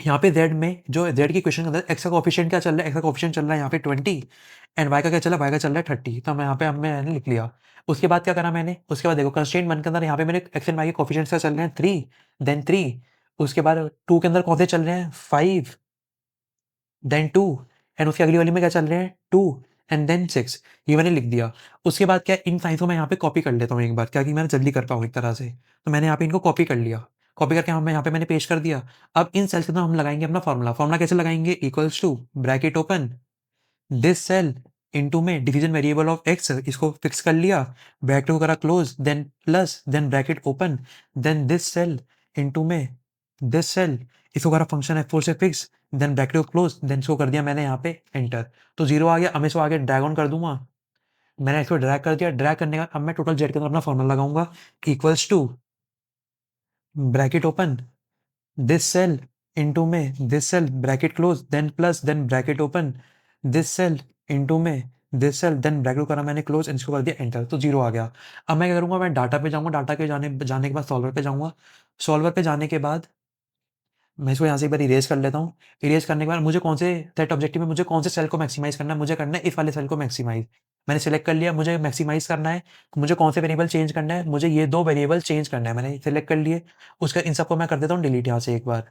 यहाँ पे ज़ेड में जो ज़ेड की इक्वेशन के अंदर एक्स का कोएफ़िशिएंट क्या चल रहा है? एक्स का कोएफ़िशिएंट चल रहा है यहाँ पे 20 एंड वाई का क्या चल रहा है? वाई का चल रहा है 30। तो मैं यहाँ पे मैंने लिख लिया। उसके बाद क्या करा मैंने? उसके बाद देखो कंस्ट्रेंट 1 के अंदर यहाँ पे मेरे एक्स एंड वाई के कोएफ़िशिएंट्स क्या चल रहे हैं? 3 देन 3 उसके बाद 2 के अंदर कौन से चल रहे हैं? 5 देन 2 एंड उसकी अगली वाली में क्या चल रहे हैं? 2 एंड देन 6। ये मैंने लिख दिया। उसके बाद क्या इन साइज़ को मैं यहाँ पे कॉपी कर लेता हूँ एक बार, ताकि मैं जल्दी कर पाऊँ एक तरह से। तो मैंने यहाँ पे इनको कॉपी कर लिया। कॉपी करके मैं यहाँ पे मैंने पेस्ट कर दिया। अब इन सेल्स के अंदर हम लगाएँगे अपना फ़ॉर्मूला। फ़ॉर्मूला कैसे लगाएँगे? Equals to bracket open this cell into में डिवीजन वेरिएबल ऑफ एक्स, इसको फिक्स कर लिया, ब्रैकेट को करा close, then plus, then bracket open, then this cell into में दिस सेल, इसको करा फंक्शन f4 से फिक्स, देन ब्रैकेट को क्लोज, देन इसको कर दिया मैंने यहाँ पे एंटर। तो 0 आ गया। अब मैं इसको आगे ड्रैग ऑन कर दूंगा। मैंने इसको ड्रैग कर दिया। ड्रैग करने का अब मैं टोटल जेड के अंदर अपना फॉर्मूला लगाऊंगा, equals to bracket open this cell into में this cell, bracket close, then plus, then bracket open this cell into में दिस सेल, देन ब्रैकेट करा मैंने क्लोज, इसको कर दिया एंटर। तो 0 आ गया। अब मैं क्या करूंगा? मैं डाटा पे जाऊंगा। डाटा के जाने जाने के बाद सॉल्वर पे जाऊंगा। सॉल्वर पे जाने के बाद मैं इसको यहाँ से एक बार इरेज कर लेता हूँ। इरेज करने के बाद मुझे कौन से सेट ऑब्जेक्टिव में मुझे कौन से सेल को मैक्सिमाइज़ करना है? मुझे करना है इस वाले सेल को मैक्सिमाइज़। मैंने सेलेक्ट कर लिया। मुझे मैक्सिमाइज़ करना है। मुझे कौन से वेरिएबल चेंज करना है? मुझे ये 2 वेरिएबल चेंज करना है। मैंने सेलेक्ट कर लिए। उसका इन सबको मैं कर देता हूँ डिलीट यहाँ से एक बार।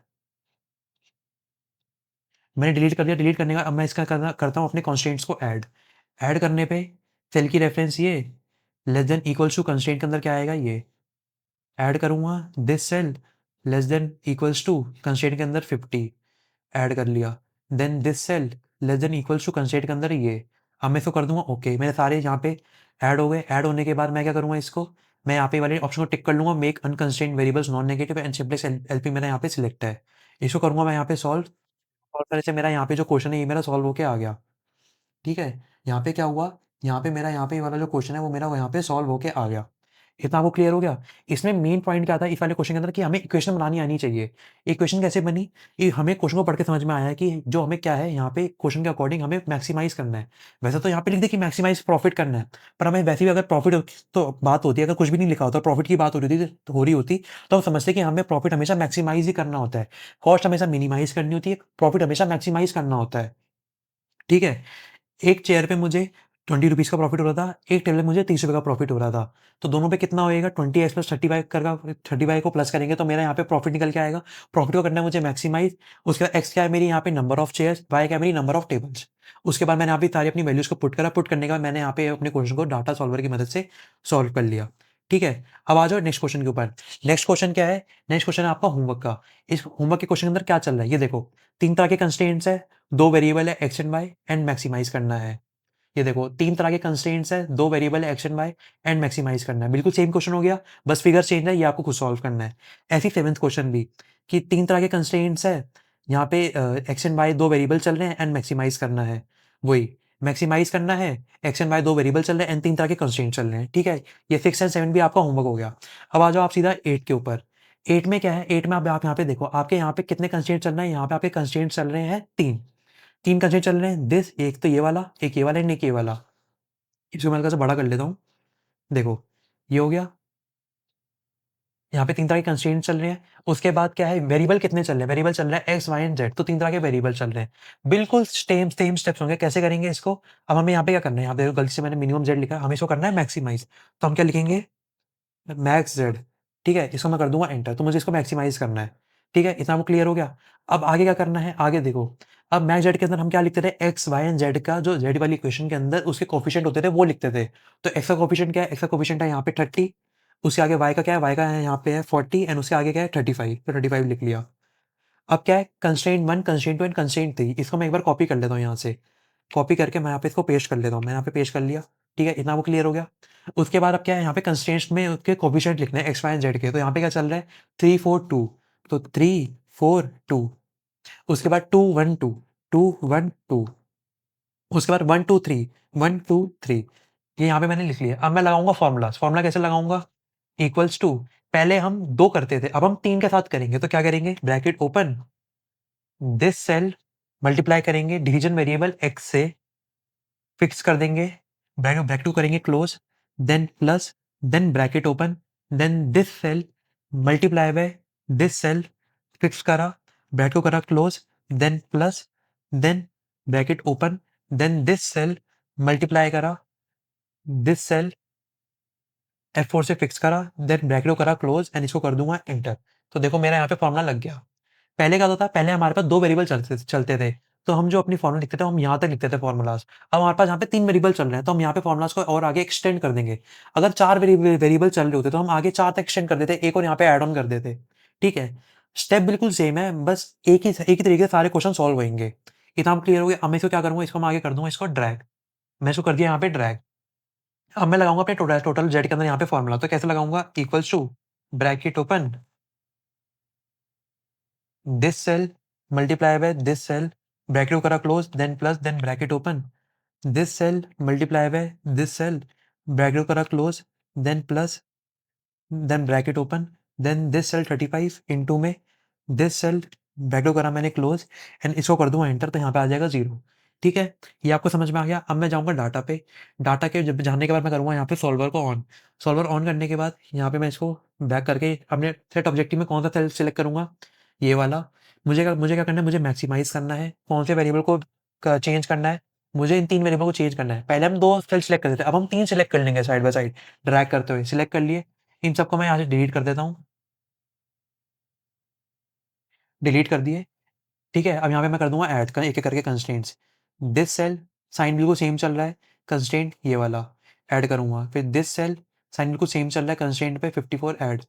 मैंने डिलीट कर दिया। डिलीट करने का अब मैं इसका करता हूँ अपने कंस्ट्रेंट्स को ऐड। ऐड करने पे सेल की रेफरेंस ये less than equals to constraint के अंदर क्या आएगा? ये ऐड करूँगा this cell less than equals to constraint के अंदर 50 ऐड कर लिया। Then this cell less than equals to constraint के अंदर ये। अब मैं इसको कर दूंगा ओके। मेरे सारे यहाँ पे ऐड हो गए। ऐड होने के बाद मैं क्या करूँगा? इसको मैं यहाँ पे वाले ऑप्शन को टिक कर लूँगा, make unconstrained variables non negative and simplex LP मेरा यहाँ पे सिलेक्ट है। इसको करूँगा मैं यहाँ पे सॉल्व। और तरह से मेरा यहाँ पे जो क्वेश्चन है ये मेरा सॉल्व होके आ गया। ठीक है? यहाँ पे क्या हुआ? यहाँ पे मेरा यहाँ पे ये वाला जो क्वेश्चन है वो मेरा यहाँ पे सॉल्व होके आ गया। इतना आपको क्लियर हो गया? इसमें मेन पॉइंट क्या था इस वाले क्वेश्चन के अंदर कि हमें इक्वेशन बनानी आनी चाहिए। इक्वेशन कैसे बनी? ये हमें क्वेश्चन को पढ़ के समझ में आया कि जो हमें क्या है यहाँ पे क्वेश्चन के अकॉर्डिंग हमें मैक्सिमाइज़ करना है। वैसे तो यहाँ पे लिख दे कि मैक्सिमाइज़ प्रॉफिट करना है, पर हमें वैसे भी अगर प्रॉफिट तो बात होती है, अगर कुछ भी नहीं लिखा होता, प्रॉफिट की बात हो रही होती, तो हम समझते हैं कि हमें प्रॉफिट हमेशा मैक्सिमाइज़ ही करना होता है। कॉस्ट हमेशा मिनिमाइज़ करनी होती है, प्रॉफिट हमेशा मैक्सिमाइज़ करना होता है। ठीक है? एक चेयर पे मुझे ₹20 का प्रॉफ़िट हो रहा था, एक टेबल पे मुझे ₹30 का प्रॉफ़िट हो रहा था। तो दोनों पे कितना होएगा? 20x प्लस 35 करगा 35 को प्लस करेंगे तो मेरा यहाँ पे प्रॉफ़िट निकल के आएगा। प्रॉफ़िट को करना है मुझे मैक्सिमाइज़। उसके बाद x क्या है मेरी यहाँ पे नंबर ऑफ चेयर्स, y क्या है मेरी नंबर ऑफ टेबल्स। उसके बाद मैंने यहाँ पे सारी अपनी वैल्यूज़ को पुट करा। पुट करने के बाद मैंने यहाँ पे अपने क्वेश्चन को डाटा सॉल्वर की मदद से सॉल्व कर लिया। ठीक है? अब आ जाओ नेक्स्ट क्वेश्चन के ऊपर। नेक्स्ट क्वेश्चन क्या है? नेक्स्ट क्वेश्चन है आपका होमवर्क का। इस होमवर्क के क्वेश्चन के अंदर क्या चल रहा है? ये देखो 3 तरह के कंस्ट्रेंट्स है, 2 वेरिएबल है x and y and maximise करना है। ये देखो 3 तरह के कंस्ट्रेंट्स है, 2 वेरिएबल है x and Y and maximise करना है। बिल्कुल सेम क्वेश्चन हो गया, बस फिगर चेंज है, ये आपको खुद सॉल्व करना है। ऐसे ही 7th क्वेश्चन भी कि 3 तरह के कंस्ट्रेंट्स है, यहाँ पे एक्स एंड वाई 2 वेरिएबल चल रहे हैं एंड मैक्सिमाइज़ करना है। वही मैक्सिमाइज़ करना है, एक्स एंड वाई 2 वेरिएबल चल रहे हैं एंड 3 तरह के कंस्ट्रेंट चल रहे हैं। ठीक है? ये 6 एंड 7 भी आपका होमवर्क हो गया। अब आ जाओ आप सीधा 8 के ऊपर। 8 में क्या है? 8 में अब आप यहाँ पे देखो, आपके यहाँ पे कितने कंस्ट्रेंट चल रहे हैं? यहाँ पे आपके कंस्ट्रेंट चल रहे हैं 3। 3 कंस्ट्रेंट चल रहे हैं, दिस एक तो ये वाला, एक ये वाला एंड एक ये वाला। इसको मैं हल्का सा बड़ा कर लेता हूँ। देखो, ये हो गया। यहाँ पे 3 तरह के कंस्ट्रेंट्स चल रहे हैं। उसके बाद क्या है? वेरिएबल कितने चल रहे हैं? वेरिएबल चल रहा है एक्स, वाई एंड ज़ेड। तो 3 तरह के वेरिएबल चल रहे हैं। बिल्कुल सेम सेम स्टेप्स होंगे। कैसे करेंगे इसको? अब हमें यहाँ पे क्या करना है? यहाँ पे देखो गलती से मैंने मिनिमम ज़ेड लिखा है। हमें इसको करना है मैक्सिमाइज़। तो हम क्या लिखेंगे? Max Z. ठीक है? इसको मैं कर दूँगा एंटर। तो मुझे इसको मैक्सिमाइज़ करना है। ठीक है? इतना वो क्लियर हो गया। अब आगे क्या करना है? आगे देखो, अब मैक्स ज़ेड के अंदर हम क्या लिखते थे? एक्स, वाई एंड ज़ेड का जो ज़ेड वाली इक्वेशन के अंदर उसके कोएफ़िशिएंट होते थे, वो लिखते थे। तो एक्स का कोएफ़िशिएंट क्या है? एक्स का कोएफ़िशिएंट है यहाँ पे 30। उसके आगे y का क्या है? y का है यहाँ पे है 40 एंड उसके आगे क्या है? 35। तो 35 लिख लिया। अब क्या है? Constraint 1, constraint 2 and constraint 3। इसको मैं एक बार कॉपी कर लेता हूँ यहाँ से। कॉपी करके मैं यहाँ पे इसको पेस्ट कर लेता हूँ। मैंने यहाँ पे पेस्ट कर लिया। ठीक है, इतना वो क्लियर हो गया। उसके बाद अब क्या है, यहाँ पे कंस्ट्रेंट्स में उसके कोएफिशिएंट लिखने हैं एक्स, वाई एंड जेड के। तो यहाँ पे क्या चल रहा है, 3 4 2, तो 3 4 2, उसके बाद 2 1 2, 2 1 2, उसके बाद 1 2 3, 1 2 3। ये यहाँ पे मैंने लिख लिया। अब मैं लगाऊंगा फॉर्मूला। फॉर्मूला कैसे लगाऊंगा, इक्वल्स टू, पहले हम 2 करते थे, अब हम 3 के साथ करेंगे। तो क्या करेंगे, bracket open, this cell multiply करेंगे डिवीजन वेरिएबल एक्स से, फिक्स कर देंगे, ब्रैकेट ब्रैकेट 2 करेंगे close, then plus, then bracket open, then this cell multiply by this cell, fix करा, ब्रैकेट को करा close, then plus, then bracket open, then this cell multiply करा, this cell F4 से fix करा, then bracket को करा close and इसको कर दूंगा एंटर। तो देखो मेरा यहाँ पे फॉर्मूला लग गया। पहले क्या होता था, पहले हमारे पास 2 वेरिएबल चलते थे, तो हम जो अपनी फॉर्मूला लिखते थे हम यहाँ तक लिखते थे फॉर्मूलाज। अब हमारे पास यहाँ पे 3 वेरिएबल चल रहे हैं, तो हम यहाँ पे फॉर्मूलाज को और आगे एक्सटेंड कर देंगे। अगर 4 वेरिएबल चल रहे होते तो हम आगे 4 तक एक्सटेंड कर देते, एक और यहाँ पे ऐड ऑन कर देते। ठीक है, स्टेप बिल्कुल सेम है, बस एक ही तरीके से सारे क्वेश्चन सॉल्व होंगे। इतना हम क्लियर हो गया। अब मैं इसको क्या करूंगा, इसको मैं आगे कर दूंगा, इसको ड्रैग। मैं इसको कर दिया यहाँ पे ड्रैग। अब मैं लगाऊंगा अपने टोटल जेड के अंदर यहाँ पे फॉर्मूला। तो कैसे लगाऊंगा, equals to, bracket open, this cell multiply by this cell, bracket को करा close, then plus, then bracket open, this cell multiply by this cell, bracket को करा close, then plus, then bracket open, then this cell 35 into में this cell, bracket को करा मैंने close and इसको कर दूंगा एंटर। तो यहाँ पे आ जाएगा 0। ठीक है, ये आपको समझ में आ गया। अब मैं जाऊंगा डाटा पे। डाटा के जब जाने के बाद मैं करूंगा यहाँ पे सॉल्वर को ऑन। सॉल्वर ऑन करने के बाद यहाँ पे मैं इसको बैक करके अपने सेट ऑब्जेक्टिव में कौन सा सेल सिलेक्ट करूंगा, ये वाला। मुझे क्या करना है, मुझे मैक्सिमाइज करना है, कौन से वेरिएबल को चेंज करना है, मुझे इन 3 वेरिएबल को चेंज करना है। पहले हम 2 सेल सिलेक्ट करते थे, अब हम 3 सिलेक्ट कर लेंगे साइड बाय साइड, ड्रैग करते हुए। सिलेक्ट कर लिए, इन सबको मैं यहाँ से डिलीट कर देता हूँ, डिलीट कर दिए। ठीक है, अब यहाँ पे मैं कर दूंगा ऐड कर, एक-एक करके कंस्ट्रेंट्स। दिस सेल साइन बिल्कुल सेम चल रहा है, कंस्ट्रेंट ये वाला ऐड करूँगा। फिर दिस सेल साइन बिल्कुल सेम चल रहा है, कंस्ट्रेंट पे 54 ऐड,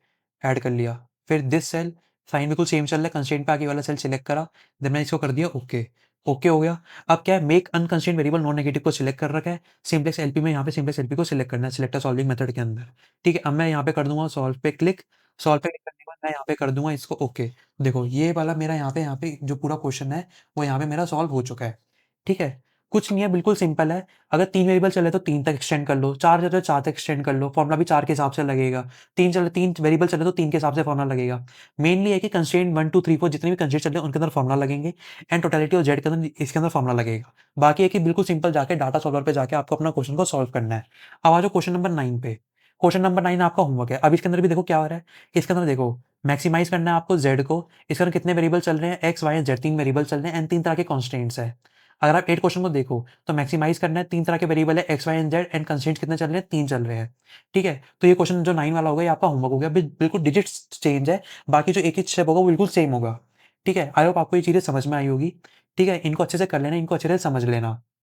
ऐड कर लिया। फिर दिस सेल साइन बिल्कुल सेम चल रहा है, कंस्ट्रेंट पे आगे वाला सेल सिलेक्ट करा, देन मैंने इसको कर दिया ओके। ओके हो गया। अब क्या है, make unconstrained variable non negative को सिलेक्ट कर रखा है, सिंपलेक्स एलपी में यहाँ पे सिंपलेक्स एलपी को सिलेक्ट करना है सिलेक्टर सॉल्विंग मेथड के अंदर। ठीक है, अब मैं यहाँ पे कर दूंगा सॉल्व पे क्लिक। सॉल्व पे क्लिक करने के बाद मैं यहाँ पे कर दूंगा इसको ओके। देखो ये वाला मेरा यहाँ पे जो पूरा क्वेश्चन है वो यहाँ पे मेरा सॉल्व हो चुका है। ठीक है, कुछ नहीं है, बिल्कुल सिंपल है। अगर 3 वेरिएबल चले तो 3 तक एक्सटेंड कर लो, 4 चले तो 4 तक एक्सटेंड कर लो, फॉर्मूला भी 4 के हिसाब से लगेगा। 3 वेरिएबल चले तो 3 के हिसाब से फॉर्मूला लगेगा। मेनली है कि कंस्ट्रेंट 1 2 3 4 जितने भी कंस्ट्रेंट चल रहे हैं उनके अंदर फॉर्मूला लगेंगे एंड टोटलिटी ऑफ जेड के अंदर इसके अंदर फॉर्मूला लगेगा। बाकी है कि बिल्कुल सिंपल जाके डाटा सॉल्वर पे जाके आपको अपना क्वेश्चन को सॉल्व करना है। अब आ जाओ क्वेश्चन नंबर 9 पे। क्वेश्चन नंबर 9 आपका होमवर्क है। अब इसके अंदर भी देखो क्या हो रहा है, इसके अंदर देखो मैक्सिमाइज करना है आपको जेड को। इसके अंदर कितने वेरिएबल चल रहे हैं, एक्स वाई जेड 3 वेरिएबल चल रहे हैं एंड 3 तरह के कॉन्स्टेंट्स है। अगर आप 8 क्वेश्चन को देखो तो मैक्सिमाइज करना है, 3 तरह के वेरिएबल है x y and z and constraints कितने चल रहे हैं, 3 चल रहे हैं। ठीक है, तो ये क्वेश्चन जो 9 वाला होगा ये आपका होमवर्क हो गया। बिल्कुल डिजिट्स चेंज है, बाकी जो एक ही स्टेप होगा वो बिल्कुल सेम होगा। ठीक है, आई होप आपको ये चीजें समझ में आई होगी। ठीक है, इनको अच्छे से कर लेना, इनको अच्छे से समझ लेना।